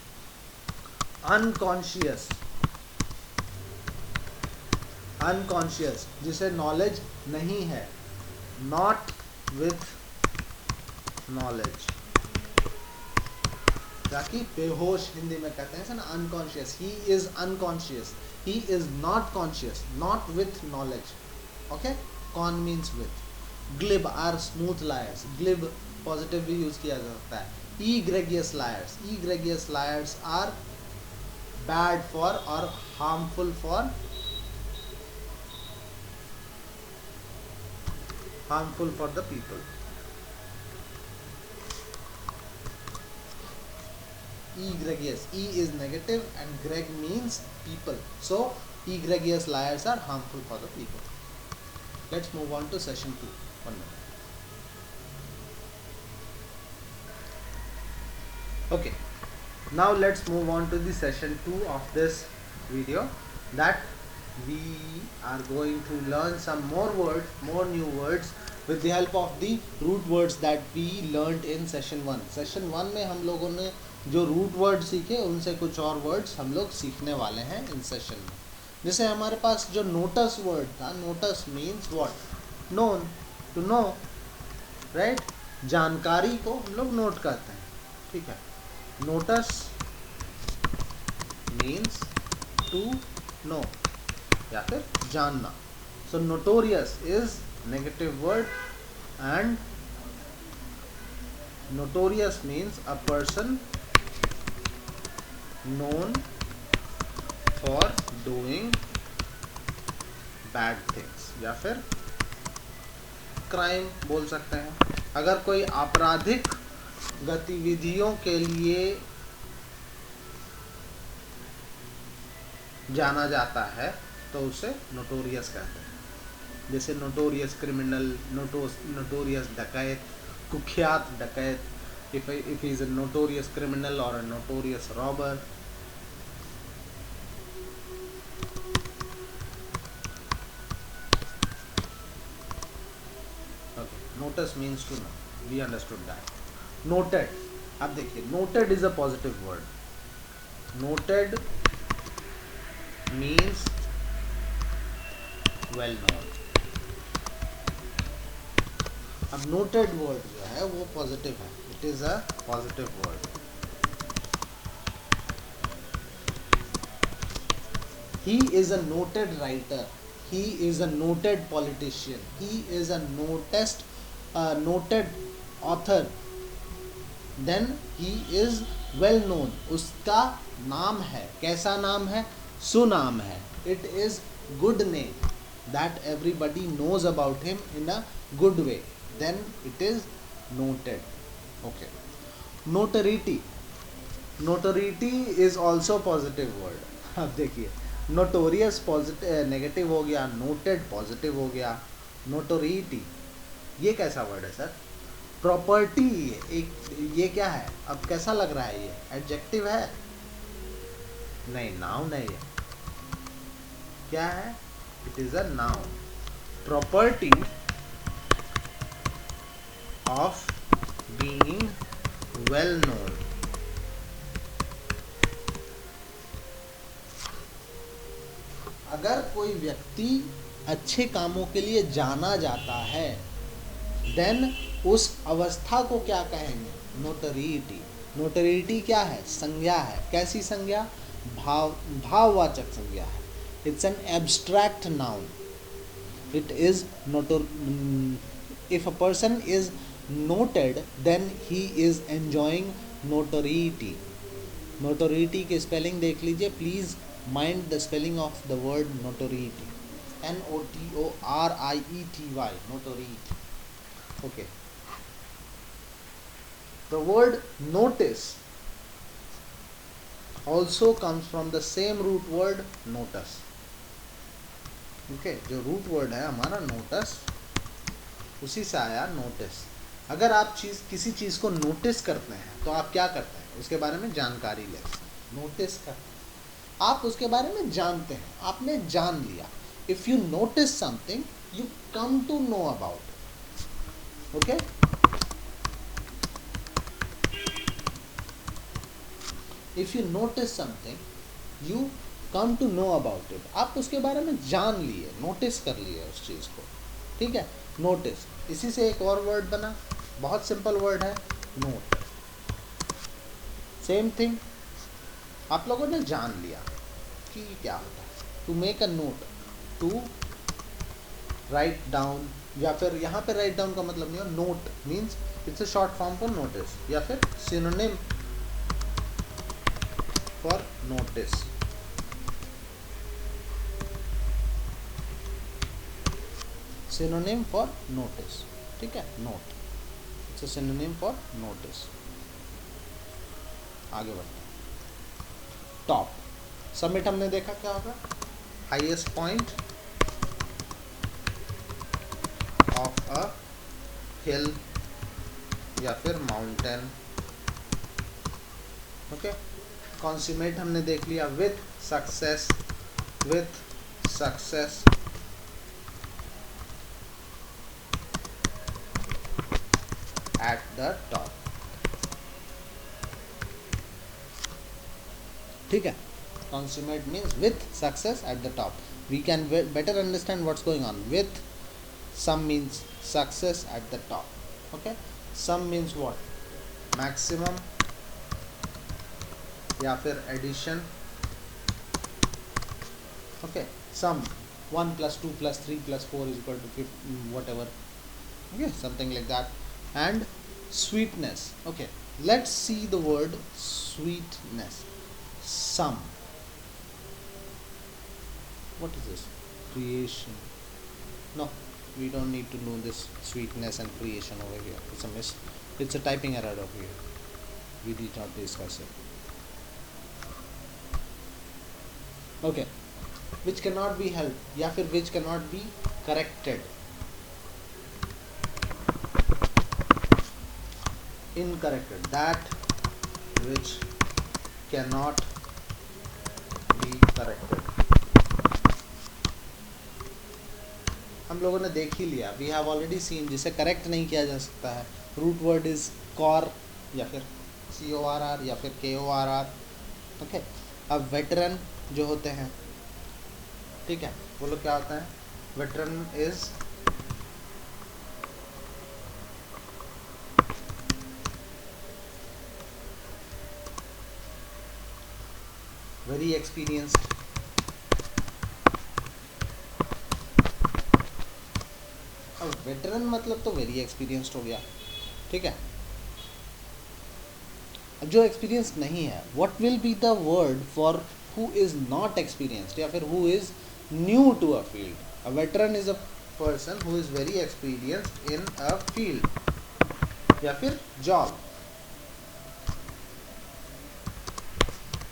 unconscious जिसे knowledge नहीं है. not with knowledge, ताकि बेहोश हिंदी में कहते हैं ना, unconscious. He is unconscious, he is not conscious, not with knowledge. Okay, con means with. Glib are smooth liars. Glib positive भी यूज किया जा सकता है. Egregious liars are bad for और harmful for the people. Egregious, E is negative and greg means people, so egregious liars are harmful for the people. Let's move on to session 2. 1 minute. Okay, now let's move on to the session 2 of this video, that we are going to learn some more words, more new words with the help of the root words that we learned in session 1. Session 1 में हम लोगों ने जो रूट वर्ड सीखे उनसे कुछ और वर्ड्स हम लोग सीखने वाले हैं इन सेशन में. जैसे हमारे पास जो नोटस वर्ड था, notus means what? Known, to know, right? जानकारी को हम लोग नोट करते हैं. ठीक है, नोटस मीन्स टू नो या फिर जानना. So notorious is negative word and notorious means a person known for doing bad things या फिर क्राइम बोल सकते हैं. अगर कोई आपराधिक गतिविधियों के लिए जाना जाता है तो उसे नोटोरियस कहते हैं. जैसे नोटोरियस क्रिमिनल, नोटोरियस डकैत, कुख्यात डकैत. if he is a notorious criminal or a notorious robber. Okay, notice means to know, we understood that. Noted, अब देखिए, noted is a positive word. Noted means well known. अब नोटेड वर्ड जो है वो पॉजिटिव है. It is a positive word. He is a noted writer, he is a noted politician, he is a noted author. Then he is well known. उसका नाम है, कैसा नाम है? सुनाम है. It is good name, that everybody knows about him in a good way. Then it is noted. Okay, notoriety is also positive word. अब देखिए, notorious पॉजिटिव नेगेटिव हो गया, noted पॉजिटिव हो गया. notoriety ये कैसा वर्ड है सर? प्रॉपर्टी, एक ये क्या है? अब कैसा लग रहा है? ये एडजेक्टिव है. नहीं, नाउन है ये। क्या है? It is a noun. Property of being well known. अगर कोई व्यक्ति अच्छे कामों के लिए जाना जाता है, देन उस अवस्था को क्या कहेंगे? नोटरीटी। नोटरीटी क्या है? संज्ञा है। कैसी संज्ञा? भाववाचक संज्ञा है। It's an abstract noun. It is noter if a person is noted, then he is enjoying notoriety. Notoriety की स्पेलिंग देख लीजिए please. Mind the spelling of the word notoriety. NOTORIETY, notoriety. Okay. The word notice also comes from the same root word notice. Okay, जो root word है हमारा notice, उसी से आया notice. अगर आप किसी चीज को नोटिस करते हैं तो आप क्या करते हैं? उसके बारे में जानकारी लेते हैं। नोटिस करते हैं, आप उसके बारे में जानते हैं, आपने जान लिया। If you notice something, you come to know about it. Okay? If you notice something, you come to know about it. आप उसके बारे में जान लिए, नोटिस कर लिए उस चीज़ को। ठीक है? नोटिस। इसी से एक और वर्ड बना, बहुत सिंपल वर्ड है, नोट। सेम थिंग, आप लोगों ने जान लिया कि क्या होता है। To make a note, to write down, या फिर यहाँ पे राइट डाउन का मतलब नहीं है। Note means it's a short form for notice, या फिर synonym for notice. Synonym for notice. ठीक है? Note, it's a synonym for notice. आगे बढ़ते हैं। टॉप, समिट हमने देखा क्या होगा? हाईएस्ट पॉइंट ऑफ अ हिल या फिर माउंटेन। ओके। कॉन्summate हमने देख लिया, with success, with success. Eight the top. ठीक है? Consummate means with success at the top. We can better understand what's going on. With some means success at the top. Okay? Some means what? Maximum या फिर addition. Okay? Some 1 plus 2 plus 3 plus 4 is equal to 5, whatever. Okay? Something like that. And sweetness. Okay. Let's see the word sweetness. Some. What is this? Creation. No, we don't need to know this sweetness and creation over here. It's a it's a typing error over here. We did not discuss it. Okay. Which cannot be helped, या फिर which cannot be corrected. Incorrected. That which cannot be corrected. हम लोगों ने देख ही लिया, वी हैव ऑलरेडी सीन, जिसे करेक्ट नहीं किया जा सकता है। रूट वर्ड इज कॉर, या फिर CORR, या फिर KORR। ओके। अब वेटरन जो होते हैं, ठीक है, वो लोग क्या होता है? Veteran is very experienced. अब वेटरन मतलब तो वेरी एक्सपीरियंस्ड हो गया। ठीक है? अब जो एक्सपीरियंस नहीं है, what will be the word for who is not experienced या फिर who is new to a field? A veteran is a person who is very experienced in a field या फिर जॉब।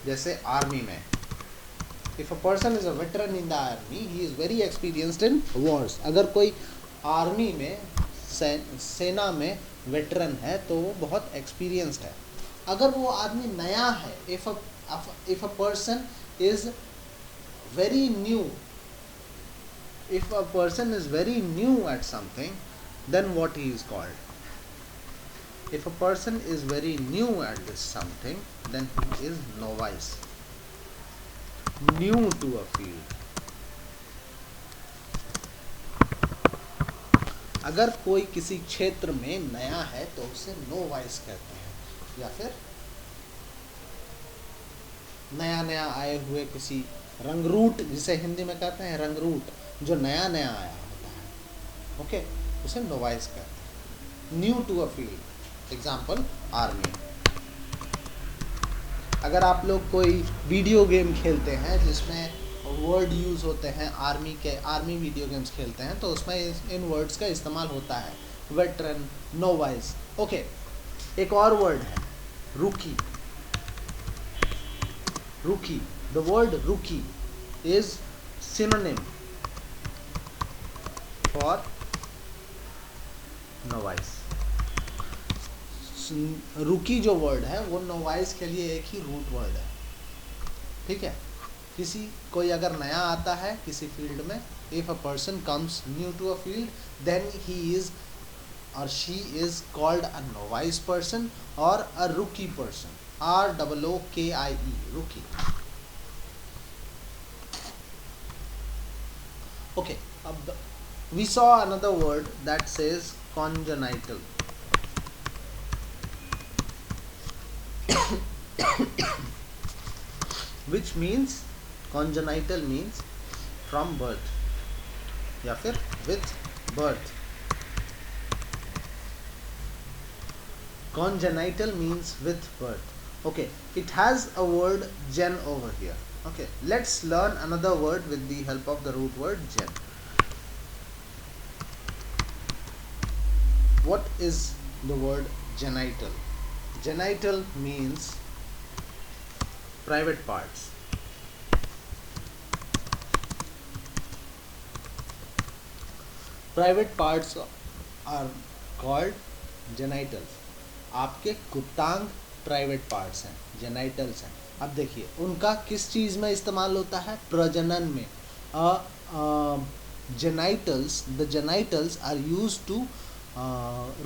जैसे आर्मी में, if a person is a veteran in the army, he is very experienced in wars. अगर कोई आर्मी में, सेना में वेटरन है तो वो बहुत एक्सपीरियंस्ड है। अगर वो आदमी नया है, if a person is very new, if a person is very new at something, then what he is called? If a person is very new at this something, then he is novice, new to a field. अगर कोई किसी क्षेत्र में नया है तो उसे नोवाइस कहते हैं, या फिर नया नया आए हुए किसी रंगरूट, जिसे हिंदी में कहते हैं रंगरूट, जो नया नया आया होता है, ओके, उसे नोवाइस कहते हैं, new to a field. Example army. अगर आप लोग कोई वीडियो गेम खेलते हैं जिसमें वर्ड यूज़ होते हैं आर्मी वीडियो गेम्स खेलते हैं, तो उसमें इन वर्ड्स का इस्तेमाल होता है, वेटरन, नोवाइस। ओके, एक और वर्ड है रूकी। रूकी, द वर्ड रूकी इज सिनोनिम फॉर नोवाइस। रूकी जो वर्ड है वो नोवाइस के लिए एक ही रूट वर्ड है, ठीक है। कोई अगर नया आता है किसी फील्ड में, if a person comes new to a field, then he is और she is called a novice person और a rookie person, ROOKIE, rookie. Okay, अब we saw another word that says congenital. Which means, congenital means from birth या फिर with birth. Congenital means with birth. Okay, it has a word gen over here. Okay, let's learn another word with the help of the root word gen. What is the word genital? Genital means private parts. Private parts are called genitals. आपके गुप्तांग प्राइवेट पार्ट्स हैं, जेनाइटल्स हैं। अब देखिए उनका किस चीज़ में इस्तेमाल होता है? प्रजनन में। Genitals, the genitals are used to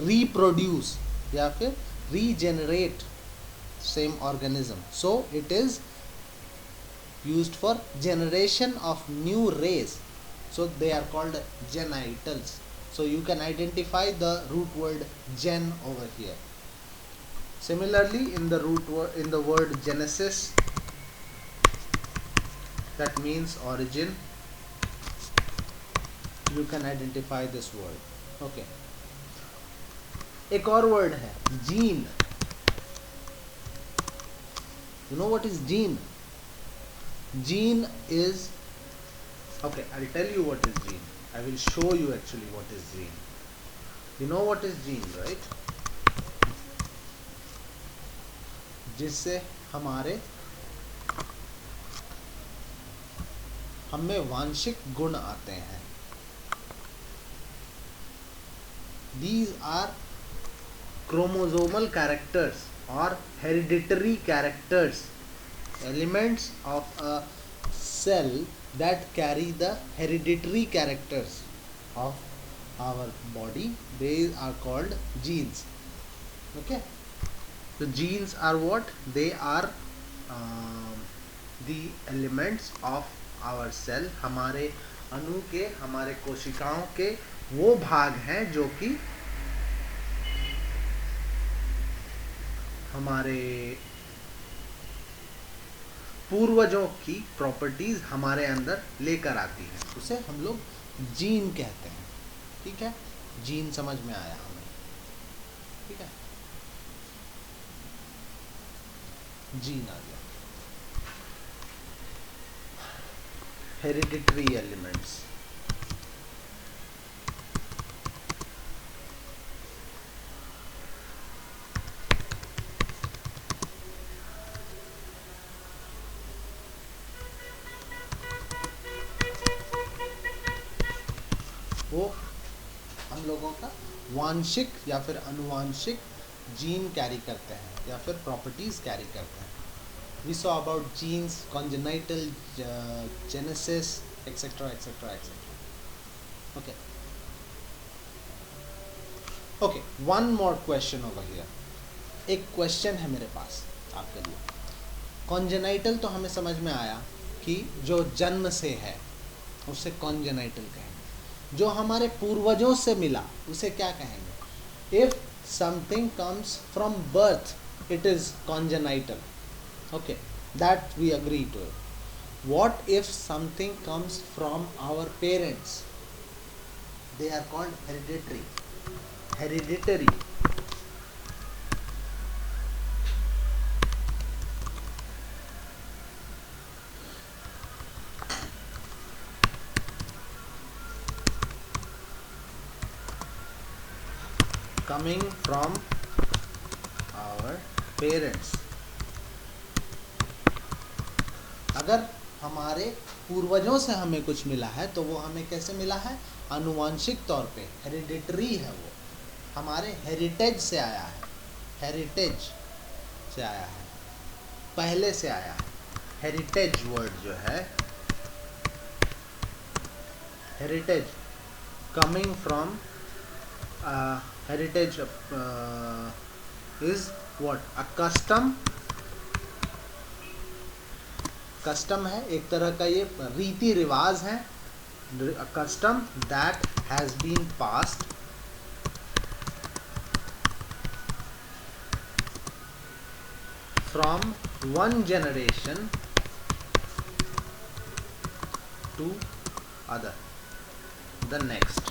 reproduce या फिर regenerate same organism. So it is used for generation of new race. So they are called genitals. So you can identify the root word gen over here. Similarly, in the word genesis, that means origin, you can identify this word. Okay. एक और वर्ड है gene. You know what is gene? Gene is, okay, I'll tell you what is gene. I will show you actually what is gene. You know what is gene, right? जिससे हमें वांशिक गुण आते हैं। These are chromosomal characters or hereditary characters, elements of a cell that carry the hereditary characters of our body. They are called genes. Okay, so genes are what? They are the elements of our cell. हमारे अणु के, हमारे कोशिकाओं के वो भाग हैं जो कि हमारे पूर्वजों की प्रॉपर्टीज हमारे अंदर लेकर आती हैं, उसे हम लोग जीन कहते हैं। ठीक है, जीन समझ में आया हमें? ठीक है, जीन आ गया। हेरिडिटरी एलिमेंट्स, वो हम लोगों का वांशिक या फिर अनुवांशिक जीन कैरी करते हैं या फिर प्रॉपर्टीज कैरी करते हैं। We saw about genes, congenital, genesis, etc, etc, etc. Okay. Okay, one more question over here. एक क्वेश्चन है मेरे पास आपके लिए. कॉन्जेनाइटल तो हमें समझ में आया कि जो जन्म से है उसे कॉन्जेनाइटल कहेंगे. जो हमारे पूर्वजों से मिला उसे क्या कहेंगे? If something comes from birth it is congenital. Okay, that we agree to it. What if something comes from our parents? They are called hereditary. Hereditary. Coming from our parents. अगर हमारे पूर्वजों से हमें कुछ मिला है तो वो हमें कैसे मिला है? आनुवांशिक तौर पे. हेरिडिटरी है वो, हमारे हेरिटेज से आया है. हेरिटेज से आया है, पहले से आया है. हेरिटेज वर्ड जो है, heritage coming from heritage is what? A custom. Custom है एक तरह का, ये रीति रिवाज है. Custom that has been passed from one generation to other, the next.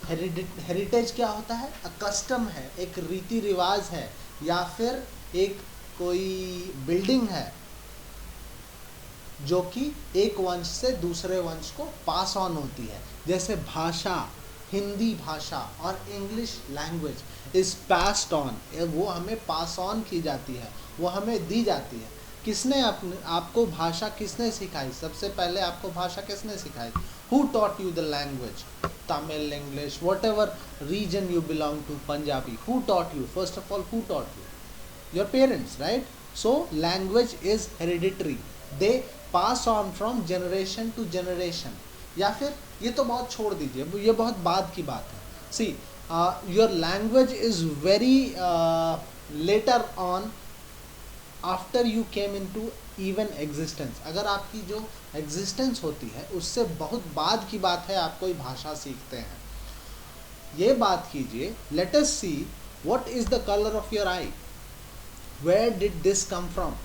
Heritage क्या होता है? अ कस्टम है, एक रीति रिवाज है, या फिर एक कोई बिल्डिंग है जो कि एक वंश से दूसरे वंश को पास ऑन होती है. जैसे भाषा, हिंदी भाषा और English language is passed on, वो हमें पास ऑन की जाती है, वो हमें दी जाती है. किसने आपको भाषा किसने सिखाई? सबसे पहले आपको भाषा किसने सिखाई? Who taught you the language? Tamil, English, whatever region you belong to, Punjabi, who taught you? First of all, who taught you? Your parents, right? So language is hereditary. They pass on from generation to generation. या फिर ये तो बहुत छोड़ दीजिए, ये बहुत बाद की बात है. See, your language is very later on, after you came into even existence. अगर आपकी जो एग्जिस्टेंस होती है उससे बहुत बाद की बात है आप कोई भाषा सीखते हैं. ये बात कीजिए. Let us see what is the colour of your eye. Where did this come from?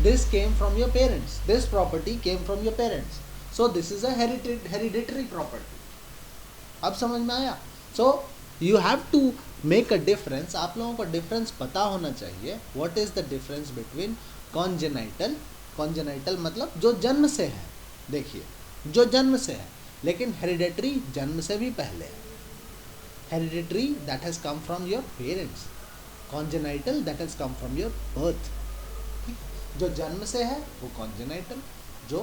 This came from your parents. This property came from your parents. So this is a hereditary property. अब समझ में आया? So you have to make a difference. आप लोगों को difference पता होना चाहिए. What is the difference between congenital? Congenital मतलब जो जन्म से है. देखिए, जो जन्म से है, लेकिन hereditary जन्म से भी पहले है. Hereditary that has come from your parents. Congenital that has come from your birth. जो जन्म से है वो कॉन्जेनाइटल, जो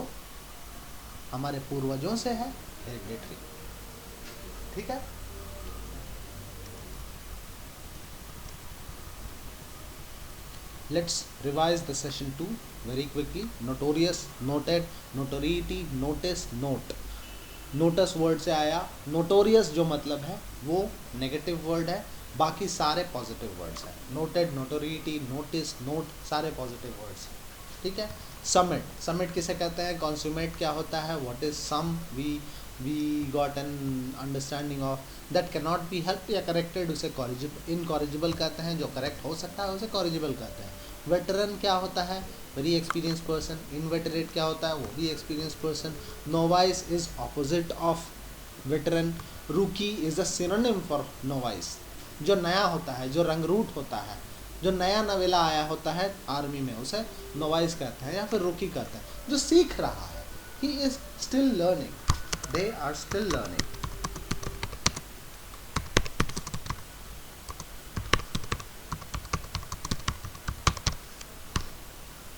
हमारे पूर्वजों से है हेरिडिटरी. ठीक है? Let's revise the session 2 very quickly. Notorious, noted, notoriety, notice, note. Notus word से आया. नोटोरियस जो मतलब है वो नेगेटिव वर्ड है, बाकी सारे पॉजिटिव वर्ड्स हैं. नोटेड, नोटोरिटी, नोटिस, नोट सारे पॉजिटिव वर्ड्स हैं. ठीक है? समिट, समिट किसे कहते हैं? कॉन्सूमेट क्या होता है? What is some? We got an understanding of that can not be help या करेक्टेड, उसे इनकॉरिजिबल कहते हैं. जो करेक्ट हो सकता है उसे कॉरिजिबल कहते हैं. वेटरन क्या होता है? Very experience person. इनवेटरेट क्या होता है? वो भी experience person. Novice is opposite of veteran. Rookie is a synonym for novice. जो नया होता है, जो रंगरूट होता है, जो नया नवेला आया होता है आर्मी में, उसे नोवाइस कहते हैं या फिर रूकी कहते हैं. जो सीख रहा है, he is still learning, they are still learning.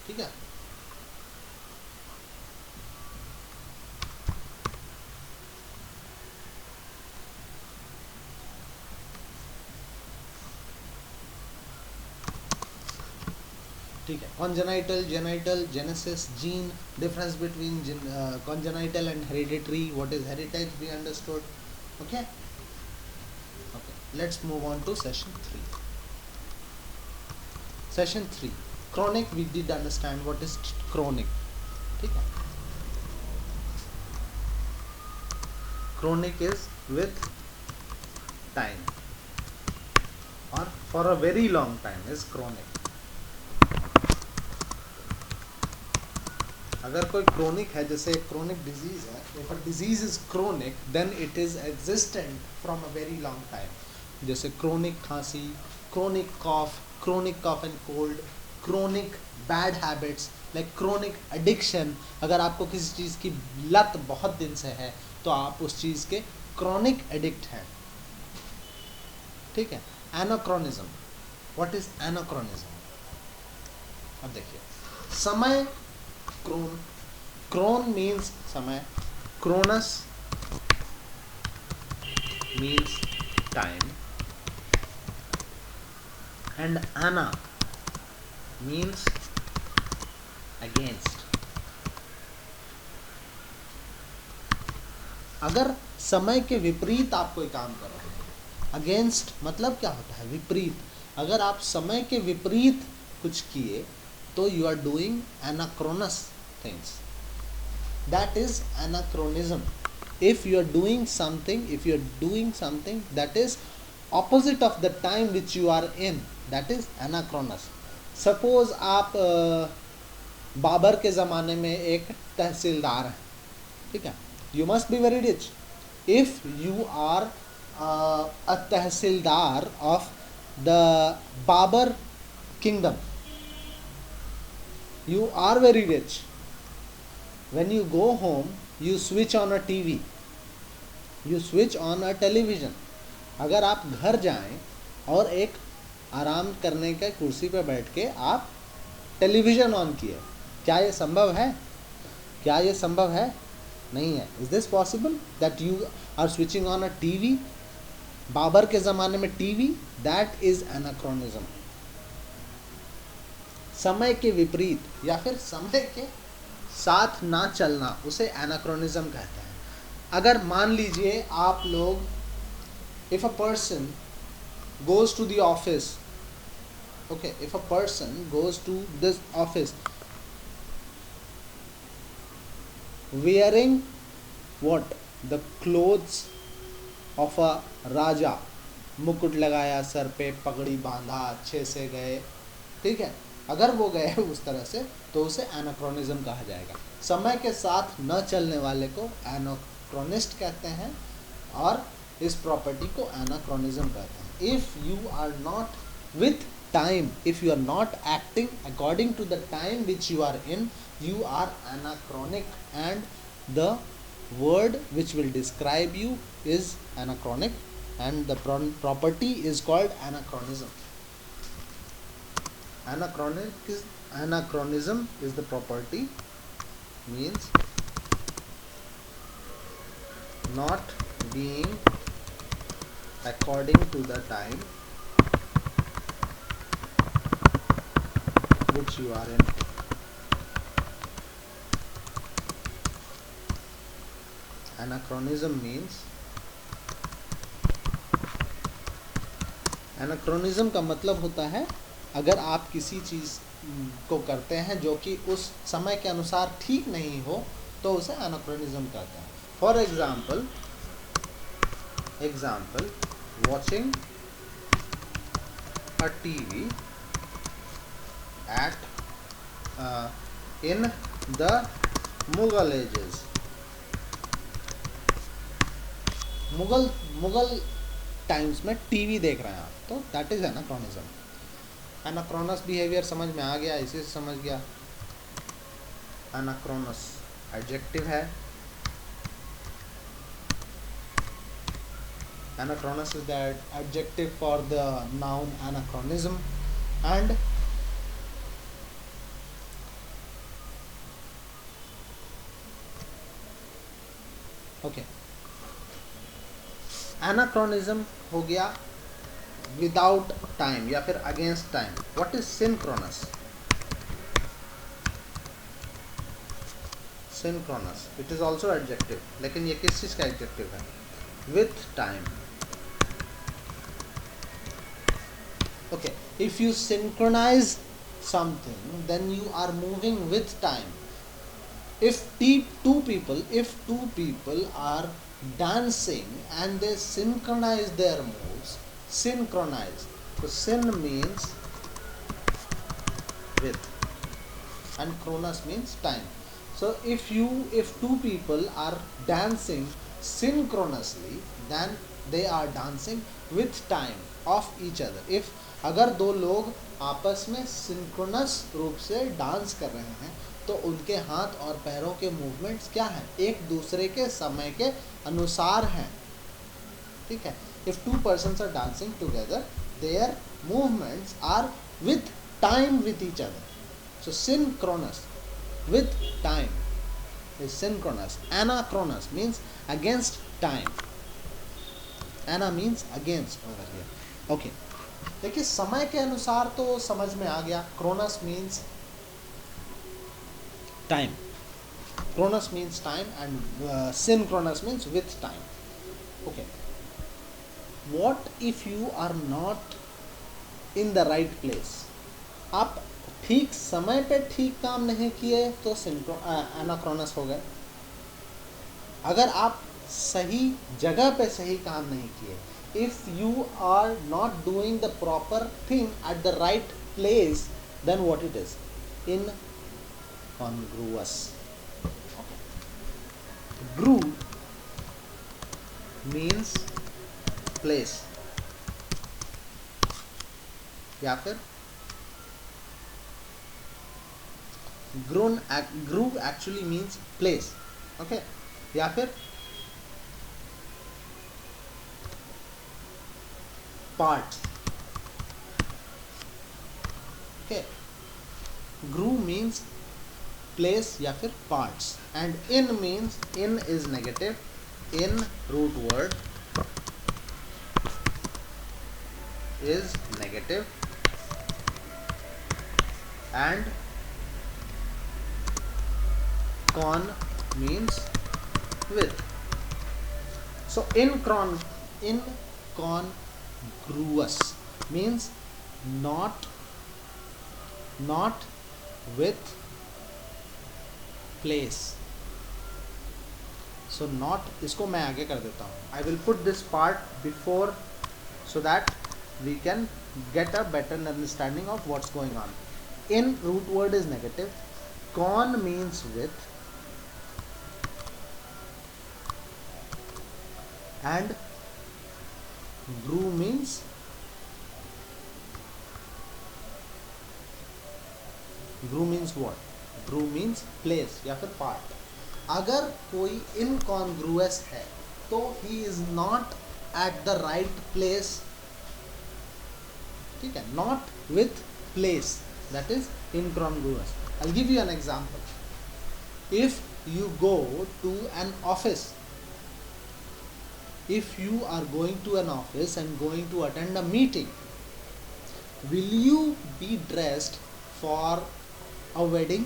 ठीक है? ठीक है. Congenital, genital, genesis, gene, difference between congenital and hereditary. What is heritage? We understood. Okay. Okay. Let's move on to session 3. Session 3. Chronic. We did understand what is chronic. ठीक है. Chronic is with time or for a very long time is chronic. अगर कोई क्रोनिक है, जैसे क्रोनिक डिजीज है, if a disease is chronic then it is existent from a very long time. जैसे क्रोनिक खांसी, chronic cough and cold, chronic bad habits like chronic addiction. अगर आपको किसी चीज़ की लत बहुत दिन से है तो आप उस चीज़ के क्रोनिक एडिक्ट हैं. ठीक है. एनाक्रोनिज्म. What is anachronism? अब देखिए, समय. क्रोन मीन्स समय, chronos means time, and ana means against. अगर समय के विपरीत आप कोई काम कर रहे हैं, अगेंस्ट मतलब क्या होता है? विपरीत. अगर आप समय के विपरीत कुछ किए तो you are doing anachronous things. That is anachronism. if you are doing something that is opposite of the time which you are in, that is anachronous. Suppose आप बाबर के ज़माने में एक तहसीलदार हैं, ठीक है. You must be very rich. If you are a tehsildar of the Babar kingdom, you are very rich. When you go home, you switch on a TV, you switch on a television. अगर आप घर जाएं और एक आराम करने के कुर्सी पर बैठ के आप टेलीविज़न ऑन किए, क्या ये संभव है? क्या ये संभव है? नहीं है. Is this possible that you are switching on a TV? Babur के ज़माने में टीवी, दैट इज़ एनाक्रोनिज्म. समय के विपरीत या फिर समय के साथ ना चलना, उसे एनाक्रोनिज्म कहते हैं. अगर मान लीजिए आप लोग, if a person goes to the office, okay, if a person goes to this office wearing what? The clothes of a raja, मुकुट लगाया सर पे, पगड़ी बांधा, अच्छे से गए, ठीक है. अगर वो गए उस तरह से तो उसे एनाक्रोनिज्म कहा जाएगा. समय के साथ न चलने वाले को एनाक्रोनिस्ट कहते हैं और इस प्रॉपर्टी को एनाक्रोनिज्म कहते हैं. If you are not with time, if you are not acting according to the time which you are in, you are anachronic, and the word which will describe you is anachronic, and the property is called anachronism. Anachronism is the property, means not being according to the time which you are in. Anachronism means, anachronism का मतलब होता है अगर आप किसी चीज़ को करते हैं जो कि उस समय के अनुसार ठीक नहीं हो तो उसे एनाक्रोनिज्म कहते हैं. For example watching a TV at in the Mughal ages. Mughal times में टीवी देख रहे हैं आप, तो that is anachronism. Anachronous behaviour समझ में आ गया, इसी से समझ गया. एनाक्रोनस एडजेक्टिव है. Anachronous is the adjective for the noun anachronism. And okay, anachronism हो गया विदाउट टाइम या फिर against time. What is synchronous? synchronous, it is also adjective, लेकिन ये किस चीज़ का adjective है? With time. Okay, if you synchronize something, then you are moving with time. If two people are dancing and they synchronize their moves, synchronize. So syn means with, and chronos means time. So if two people are dancing synchronously, then they are dancing with time of each other. If अगर दो लोग आपस में सिंक्रोनस रूप से डांस कर रहे हैं तो उनके हाथ और पैरों के मूवमेंट्स क्या हैं? एक दूसरे के समय के अनुसार हैं. ठीक है. If two persons are dancing together, their movements are with time with each other. So synchronous with time is synchronous. Anachronous means against time. Ana means against over here. Okay. देखिए समय के अनुसार तो समझ में आ गया. Chronos means time. Chronos means time and synchronous means with time. Okay. What if you are not in the right place? आप ठीक समय पे ठीक काम नहीं किए तो एनाक्रोनस हो गए. अगर आप सही जगह पे सही काम नहीं किए, if you are not doing the proper thing at the right place, then what it is? Incongruous. Okay. Gru means place, या फिर groove actually means place. Okay. या फिर parts. Okay. Groove means place या फिर parts, and in means, in is negative, in root word is negative, and con means with. So incongruous means not with place. So not, इसको मैं आगे कर देता हूँ. I will put this part before so that we can get a better understanding of what's going on. In root word is negative, con means with, and gru means what? Gru means place या फिर part. अगर कोई incongruous है तो he is not at the right place. ठीक है, not with place, that is incongruous. I'll give you an example. If you go to an office, if you are going to an office and going to attend a meeting, will you be dressed for a wedding?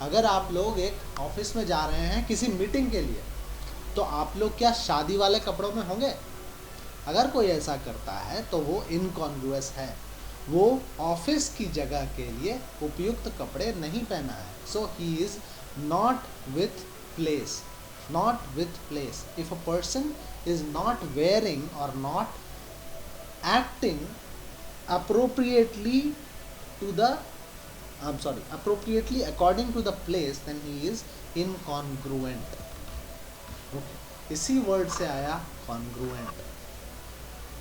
अगर आप लोग एक ऑफिस में जा रहे हैं किसी मीटिंग के लिए, तो आप लोग क्या शादी वाले कपड़ों में होंगे? अगर कोई ऐसा करता है तो वो इनकॉन्ग्रुअस है, वो ऑफिस की जगह के लिए उपयुक्त कपड़े नहीं पहना है. So he is not with place. Not with place. If a person is not wearing or not acting appropriately appropriately according to the place, then he is incongruent. Okay. इसी वर्ड से आया congruent.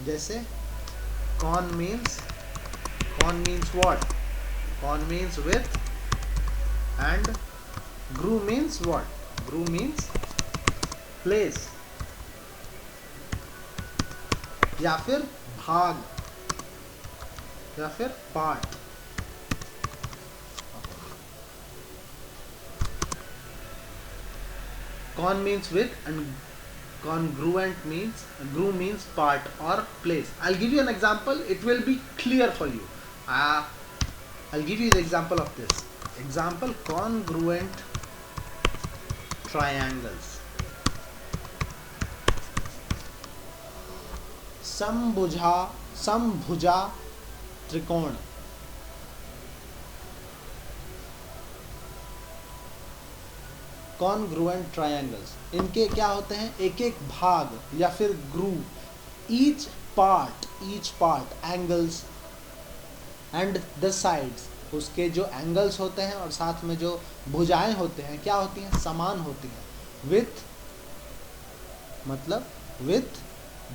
जैसे con means what? Con means with, and gru means what? Gru means place या फिर भाग या फिर part. Con means with and congruent means, gru means part or place. I'll give you an example, it will be clear for you. I'll give you the example of this. Example congruent triangles, समभुजा त्रिकोण, कॉन्ग्रुएंट ट्रायंगल्स, इनके क्या होते हैं, एक एक भाग या फिर groove, each part angles and the sides, उसके जो एंगल्स होते हैं और साथ में जो भुजाएं होते हैं क्या होती हैं, समान होती हैं, विथ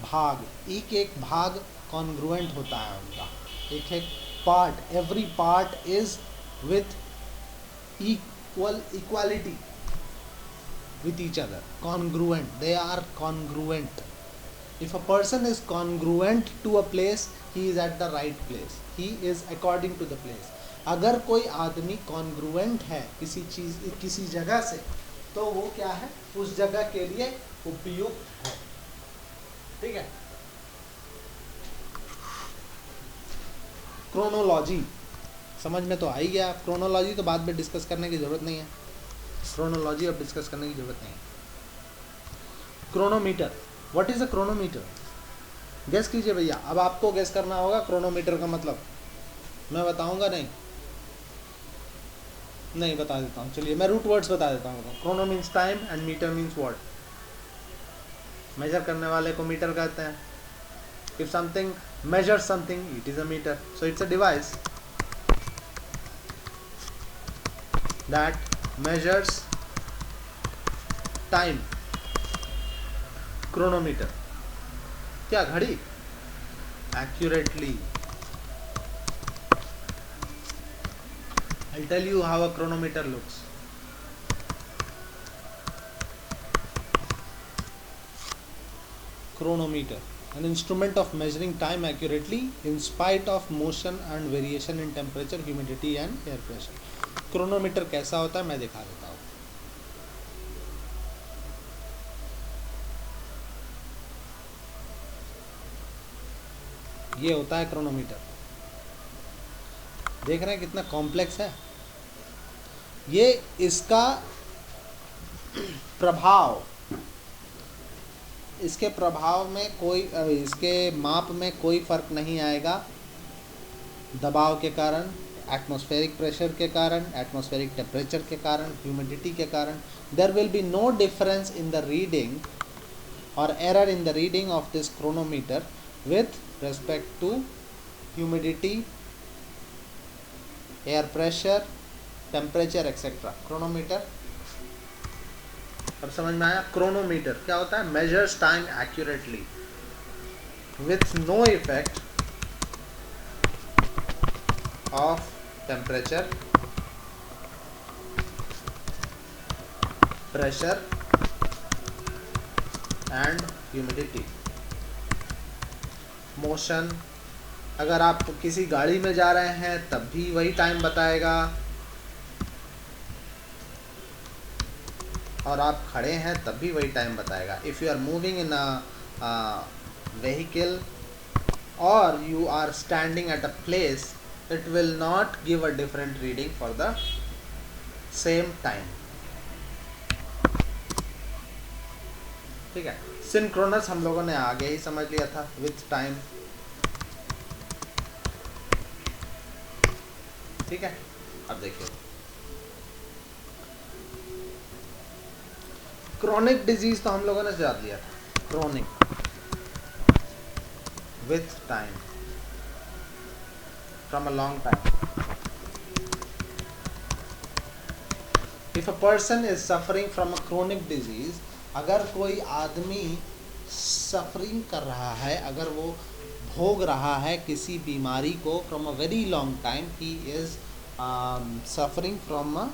भाग, एक एक भाग कॉन्ग्रुएंट होता है उनका, एक एक part, every part is with equality with each other, congruent, they are congruent. If a person is congruent to a place, he is at the right place, he is according to the place. अगर कोई आदमी congruent है किसी चीज किसी जगह से, तो वो क्या है, उस जगह के लिए उपयुक्त है, ठीक है। क्रोनोलॉजी समझ में तो आ ही गया, क्रोनोलॉजी तो बाद में डिस्कस करने की जरूरत नहीं है, क्रोनोलॉजी अब डिस्कस करने की जरूरत नहीं है। Chronometer, what is a chronometer, guess कीजिए भैया, अब आपको गेस करना होगा क्रोनोमीटर का मतलब, मैं बताऊंगा नहीं बता देता हूँ, चलिए मैं रूट वर्ड्स बता देता हूँ। Chrono means time and meter means what, measure करने वाले को मीटर कहते हैं। If something measures something, it is a meter, so it's a device that measures time. Chronometer, क्या घड़ी, accurately. I'll tell you how a chronometer looks. Chronometer, an instrument of measuring time accurately in spite of motion and variation in temperature, humidity and air pressure. Chronometer कैसा होता है मैं दिखा देता हूँ। ये होता है क्रोनोमीटर, देख रहे हैं कितना कॉम्प्लेक्स है ये। इसका प्रभाव, इसके प्रभाव में कोई, इसके माप में कोई फर्क नहीं आएगा, दबाव के कारण, एटमॉस्फेरिक प्रेशर के कारण, एटमॉस्फेरिक टेम्परेचर के कारण, ह्यूमिडिटी के कारण। There will be no difference in the reading और error in the reading of this chronometer with respect to humidity, air pressure, temperature etcetera. Chronometer अब समझ में आया। क्रोनोमीटर क्या होता है, measures time accurately with no effect of temperature, pressure and humidity. Motion, अगर आप किसी गाड़ी में जा रहे हैं तब भी वही टाइम बताएगा, और आप खड़े हैं तब भी वही टाइम बताएगा। If you are moving in a vehicle और you are standing at a place, it will not give a different reading for the same time, ठीक है। सिंक्रोनस हम लोगों ने आगे ही समझ लिया था, विथ टाइम, ठीक है। अब देखिए क्रोनिक डिजीज तो हम लोगों ने जान लिया था, chronic with time, from a long time. If a person is suffering from a chronic disease, अगर कोई आदमी सफरिंग कर रहा है, अगर वो भोग रहा है किसी बीमारी को from a very long time, he is suffering from a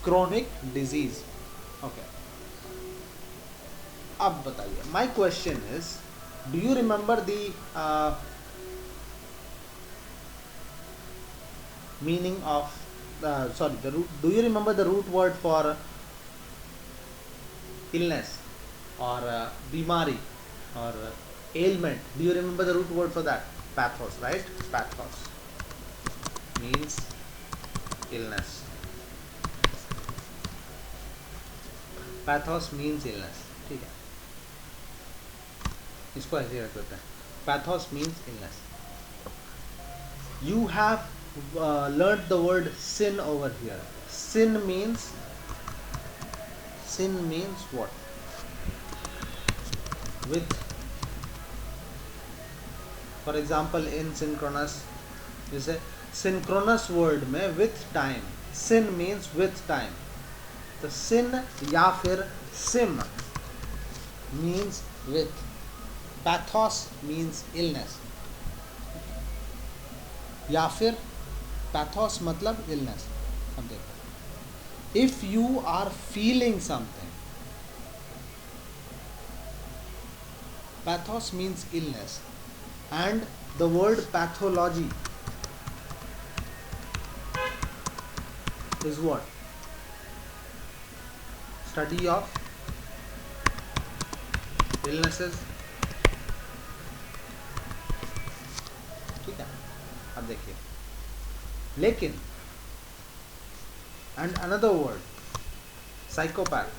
chronic disease, okay. अब बताइए, my question is, do you remember the meaning of sorry, the root, do you remember the root word for illness or bimari or ailment? Do you remember the root word for that? Pathos, right? Pathos means illness. Pathos means illness, ठीक है, इसको ऐसे रख देते हैं, pathos means illness. You have learned the word sin over here. Sin means what? With, for example, in synchronous, जैसे synchronous word में with time, sin means with time. तो sin या फिर sim means with, pathos means illness, या फिर pathos मतलब illness. अब देखो, if you are feeling something, pathos means illness, and the word pathology is what? Study of illnesses, ठीक है. अब देखिए, लेकिन and another word, psychopath.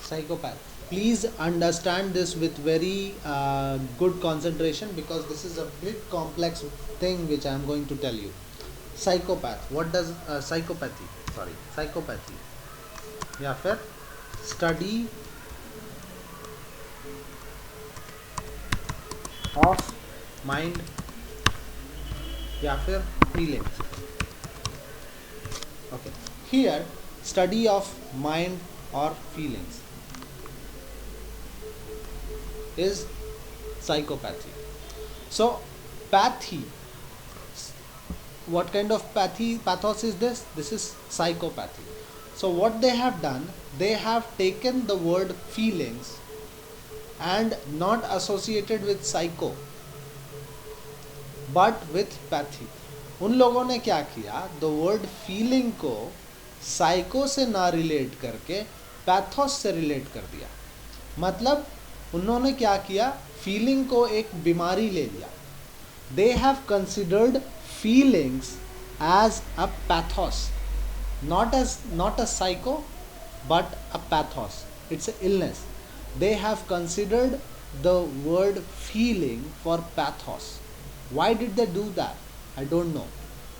Psychopath, please understand this with very good concentration, because this is a bit complex thing which I am going to tell you. Psychopath, what does psychopathy या फिर study of mind या फिर feelings. Okay, here study of mind or feelings is psychopathy. So pathy, what kind of pathos is this? This is psychopathy. So what they have done, they have taken the word feelings and not associated with psycho but with pathy. उन लोगों ने क्या किया, the word feeling को psycho से ना relate करके pathos से relate कर दिया. मतलब उन्होंने क्या किया, फीलिंग को एक बीमारी ले लिया. They have considered feelings as a pathos, not a psycho but a pathos. It's a illness. They have considered the word feeling for pathos. Why did they do that? I don't know,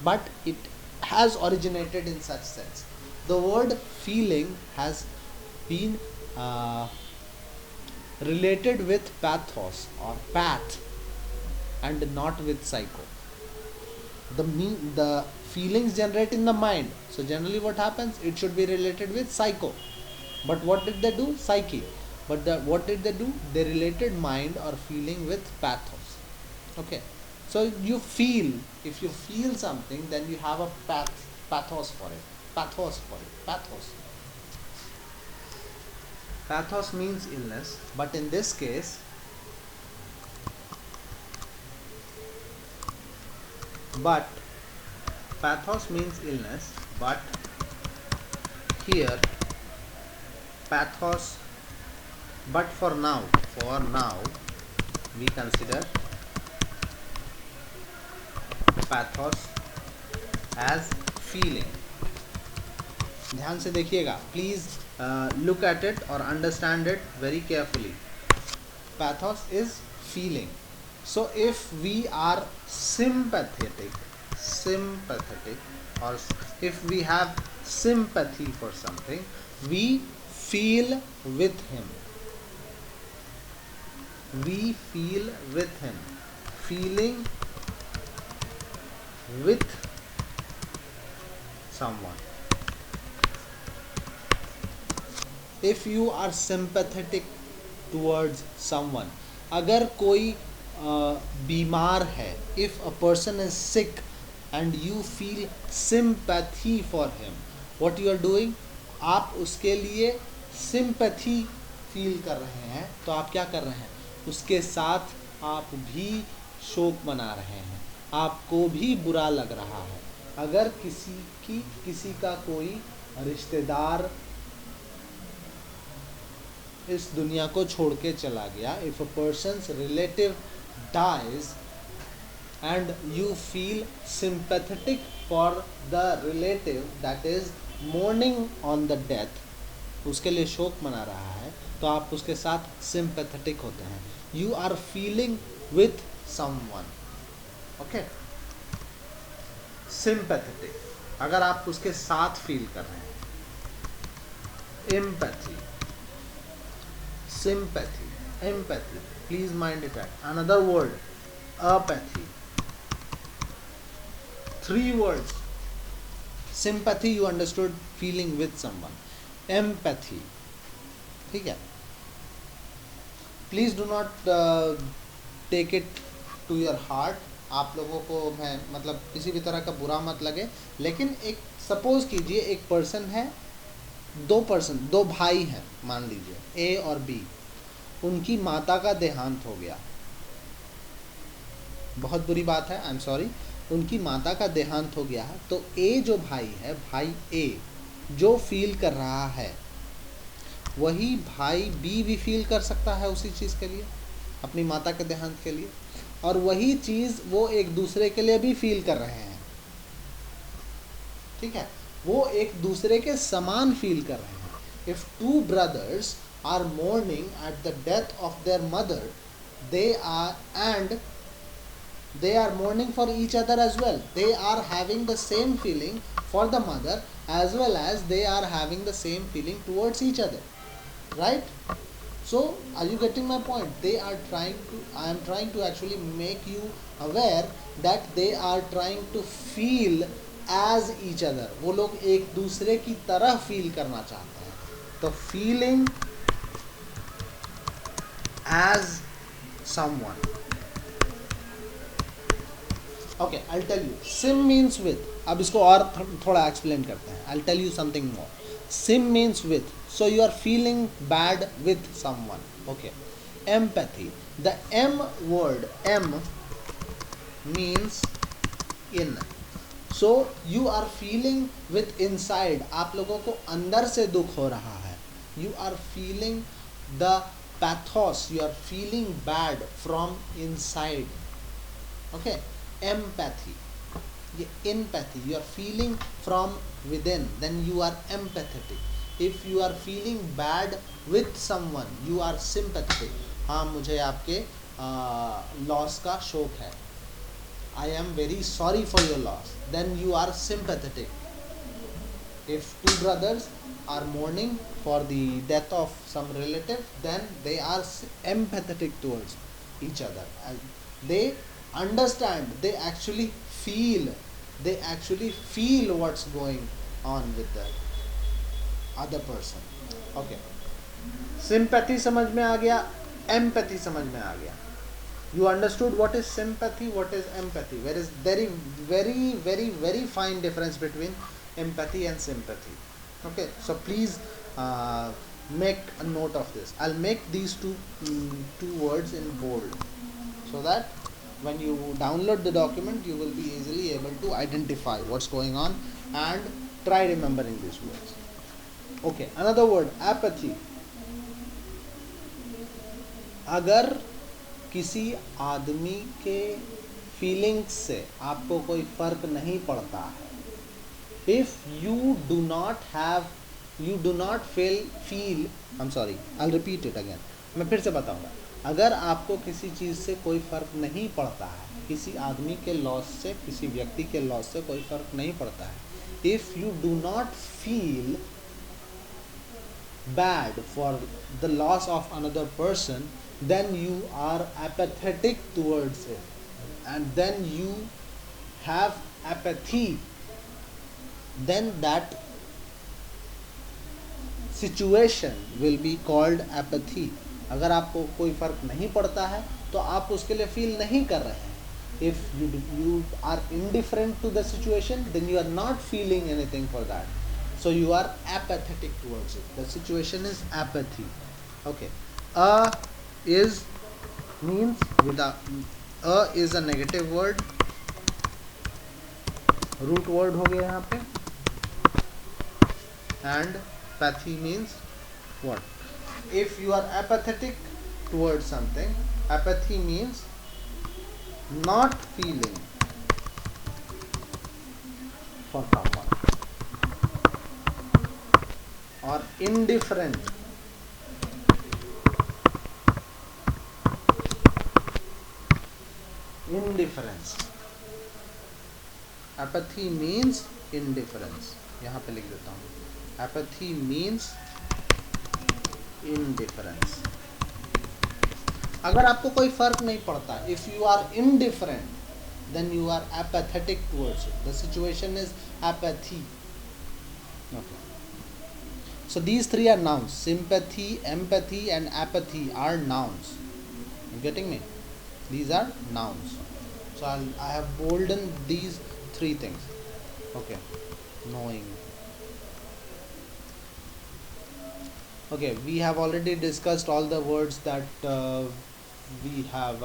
but it has originated in such sense. The word feeling has been related with pathos or path and not with psycho. The feelings generate in the mind, so generally what happens, it should be related with psycho. But what did they do? Psyche. But what did they do? They related mind or feeling with pathos. Okay, so you feel, if you feel something, then you have a pathos for it. Pathos means illness, but in this case, pathos means illness, but here pathos, but for now we consider pathos as feeling. ध्यान से देखिएगा, please look at it or understand it very carefully. Pathos is feeling. So if we are sympathetic, or if we have sympathy for something, we feel with him. Feeling with someone. If you are sympathetic towards someone, अगर कोई बीमार है, if a person is sick and you feel sympathy for him, what you are doing, आप उसके लिए sympathy feel कर रहे हैं, तो आप क्या कर रहे हैं, उसके साथ आप भी शोक मना रहे हैं, आपको भी बुरा लग रहा है. अगर किसी का कोई रिश्तेदार इस दुनिया को छोड़ के चला गया, if a person's relative dies and you feel sympathetic for the relative that is mourning on the death, उसके लिए शोक मना रहा है, तो आप उसके साथ sympathetic होते हैं. You are feeling with someone. Okay? Sympathetic, अगर आप उसके साथ फील कर रहे हैं. Empathy, sympathy, empathy. Please mind it at. Another word, apathy. 3 words. Sympathy, you understood, feeling with someone. Empathy, ठीक है. Please do not take it to your heart. आप लोगों को मैं मतलब किसी भी तरह का बुरा मत लगे, लेकिन एक सपोज कीजिए एक पर्सन है, दो भाई हैं, मान लीजिए ए और बी. उनकी माता का देहांत हो गया, बहुत बुरी बात है, आई एम सॉरी. उनकी माता का देहांत हो गया है, तो ए जो भाई है, भाई ए जो फील कर रहा है, वही भाई बी भी फील कर सकता है उसी चीज़ के लिए, अपनी माता के देहांत के लिए, और वही चीज़ वो एक दूसरे के लिए भी फील कर रहे हैं. ठीक है, वो एक दूसरे के समान फील कर रहे हैं. If 2 brothers are mourning at the death of their mother, they are mourning for each other as well. They are having the same feeling for the mother as well as they are having the same feeling towards each other, right? So are you getting my point? I am trying to actually make you aware that they are trying to feel as each other. वो लोग एक दूसरे की तरह फील करना चाहते हैं. तो feeling as someone. Okay, I'll tell you. Sim means with. अब इसको और थोड़ा एक्सप्लेन करते हैं. I'll tell you something more. Sim means with. So you are feeling bad with someone. Okay. Empathy. The M word, M means in. So you are feeling with inside. आप लोगों को अंदर से दुख हो रहा है. You are feeling the pathos. You are feeling bad from inside. Okay. Empathy. Empathy. You are feeling from within. Then you are empathetic. If you are feeling bad with someone, you are sympathetic. हाँ, मुझे आपके लॉस का शोक है. I am very sorry for your loss. Then you are sympathetic. If 2 brothers are mourning for the death of some relative, then they are empathetic towards each other. And they understand, they actually feel what's going on with the other person. Okay. Sympathy समझ में आ गया, empathy समझ में आ गया. You understood what is sympathy, what is empathy. There is very, very, very, very fine difference between empathy and sympathy. Okay, so please make a note of this. I'll make these two words in bold, so that when you download the document, you will be easily able to identify what's going on and try remembering these words. Okay, another word, apathy. अगर किसी आदमी के फीलिंग्स से आपको कोई फर्क नहीं पड़ता है, if you do not feel, I'm sorry, I'll repeat it again. मैं फिर से बताऊंगा. अगर आपको किसी चीज़ से कोई फ़र्क नहीं पड़ता है, किसी आदमी के लॉस से, किसी व्यक्ति के लॉस से कोई फ़र्क नहीं पड़ता है, if you do not feel bad for the loss of another person, then you are apathetic towards it, and then you have apathy. Then that situation will be called apathy. अगर आपको कोई फ़र्क नहीं पड़ता है तो आप उसके लिए फील नहीं कर रहे हैं. If you are indifferent to the situation, then you are not feeling anything for that. So you are apathetic towards it. The situation is apathy. Okay. Is means without. Is a negative word. Root word हो गया यहाँ पे. And pathy means what? If you are apathetic towards something, apathy means not feeling for someone, or indifferent, indifference. Apathy means indifference. यहाँ पे लिख देता हूँ, apathy means indifference. अगर आपको कोई फर्क नहीं पड़ता, if you are indifferent, then you are apathetic towards it. The situation is apathy. Okay. So these three are nouns. Sympathy, empathy, and apathy are nouns. You getting me? These are nouns. So I have boldened these three things. Okay. Knowing. Okay, we have already discussed all the words that we have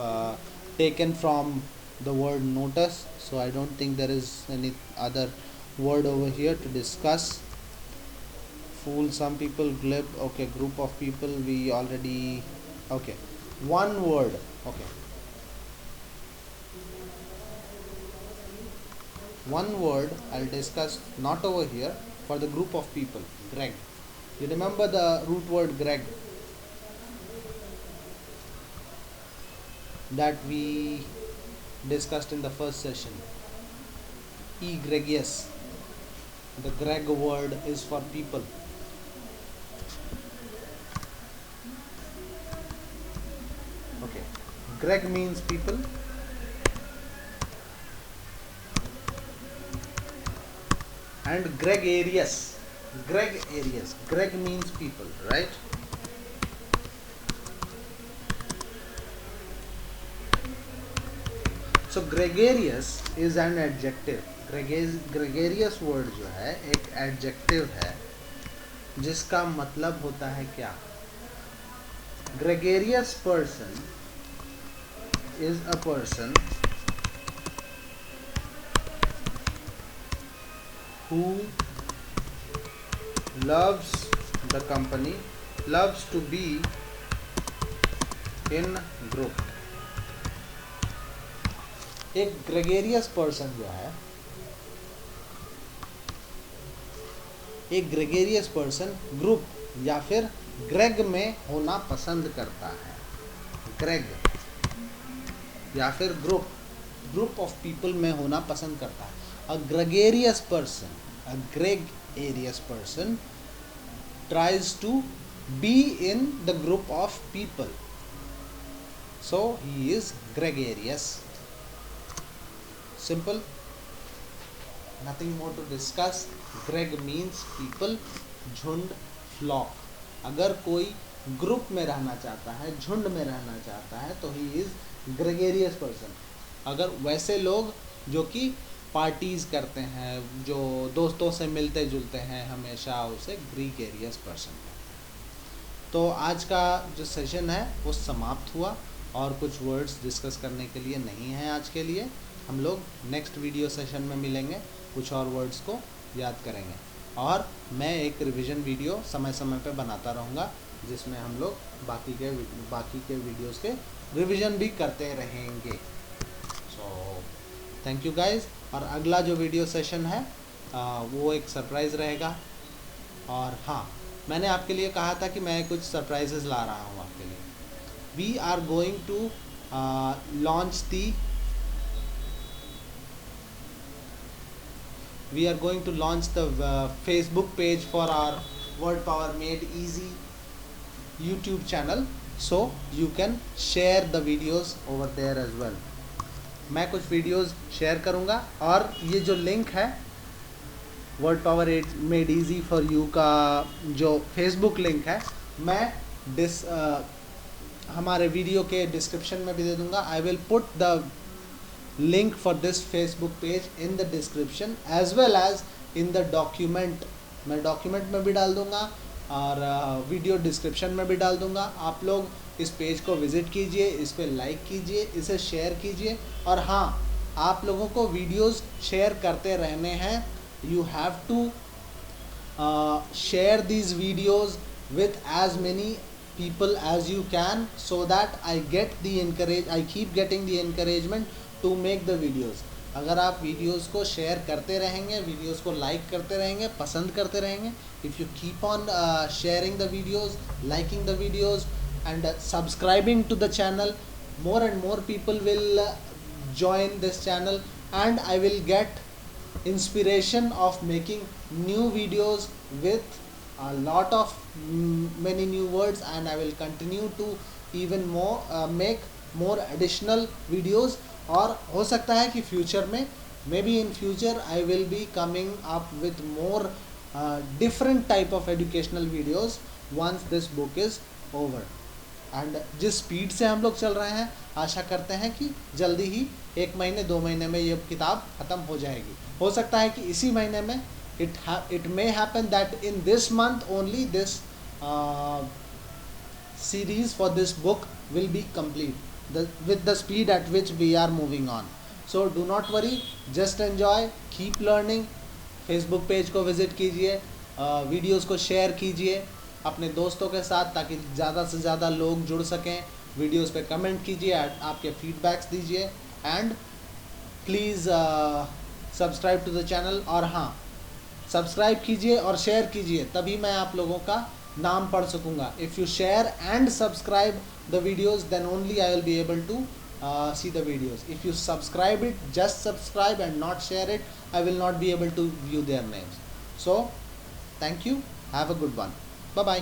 taken from the word notice, so I don't think there is any other word over here to discuss. Fool some people, glib, okay, group of people, we already, okay, one word, okay, one word I'll discuss not over here, for the group of people. Greg. You remember the root word Greg that we discussed in the first session? Egregious. The Greg word is for people. Okay. Greg means people. And gregarious. Gregarious. Greg means people, right? So gregarious is an adjective. Gregarious word जो है एक adjective है जिसका मतलब होता है क्या? Gregarious person is a person who loves the company, loves to be in group. एक ग्रेगेरियस पर्सन जो है, एक ग्रेगेरियस पर्सन ग्रुप या फिर ग्रेग में होना पसंद करता है. ग्रेग या फिर ग्रुप ऑफ पीपल में होना पसंद करता है. अ gregarious person, a gregarious person tries to be in the group of people, so he is gregarious. Simple, nothing more to discuss. Greg means people, झुंड, flock. अगर कोई ग्रुप में रहना चाहता है, झुंड में रहना चाहता है, तो ही इज ग्रेगेरियस पर्सन. अगर वैसे लोग जो कि पार्टीज करते हैं, जो दोस्तों से मिलते जुलते हैं हमेशा, उसे ग्रेगेरियस पर्सन कहते हैं. तो आज का जो सेशन है वो समाप्त हुआ और कुछ वर्ड्स डिस्कस करने के लिए नहीं है आज के लिए. हम लोग नेक्स्ट वीडियो सेशन में मिलेंगे, कुछ और वर्ड्स को याद करेंगे और मैं एक रिवीजन वीडियो समय समय पे बनाता रहूँगा जिसमें हम लोग बाकी के वीडियोस के रिवीजन भी करते रहेंगे. So thank you guys. और अगला जो वीडियो सेशन है वो एक सरप्राइज़ रहेगा. और हाँ, मैंने आपके लिए कहा था कि मैं कुछ सरप्राइजेस ला रहा हूँ आपके लिए. We are going to launch the we are going to launch the Facebook page for our Word Power Made Easy YouTube channel, so you can share the videos over there as well. मैं कुछ वीडियोस शेयर करूँगा और ये जो लिंक है word power made easy for you का जो फेसबुक लिंक है, मैं हमारे वीडियो के डिस्क्रिप्शन में भी दे दूँगा. I will put the link for this Facebook page in the description as well as in the document. मैं डॉक्यूमेंट में भी डाल दूँगा और वीडियो डिस्क्रिप्शन में भी डाल दूँगा. आप लोग इस पेज को विज़िट कीजिए, इस पर लाइक कीजिए, इसे शेयर कीजिए. और हाँ, आप लोगों को वीडियोस शेयर करते रहने हैं. You have to share these videos with as many people as you can, so that I keep getting the encouragement to make the videos. अगर आप वीडियोस को शेयर करते रहेंगे, वीडियोस को लाइक करते रहेंगे, पसंद करते रहेंगे, if you keep on sharing the videos, liking the videos and subscribing to the channel, more and more people will join this channel, and I will get inspiration of making new videos with a lot of many new words, and I will continue to even more make more additional videos. और हो सकता है कि फ्यूचर में, may be in future I will be coming up with more different type of educational videos once this book is over. And जिस स्पीड से हम लोग चल रहे हैं, आशा करते हैं कि जल्दी ही 1 महीने 2 महीने में ये किताब ख़त्म हो जाएगी. हो सकता है कि इसी महीने में it may happen that in this month only this series for this book will be complete with the speed at which we are moving on. So do not worry, just enjoy, keep learning. Facebook page को विज़िट कीजिए, वीडियोस को शेयर कीजिए अपने दोस्तों के साथ ताकि ज़्यादा से ज़्यादा लोग जुड़ सकें. वीडियोस पे कमेंट कीजिए, आपके फीडबैक्स दीजिए, and please subscribe to the channel. और हाँ, सब्सक्राइब कीजिए और शेयर कीजिए, तभी मैं आप लोगों का नाम पढ़ सकूँगा. If you share and subscribe the videos, then only I will be able to see the videos. If you subscribe it, just subscribe and not share it, I will not be able to view their names. So thank you, have a good one, bye bye.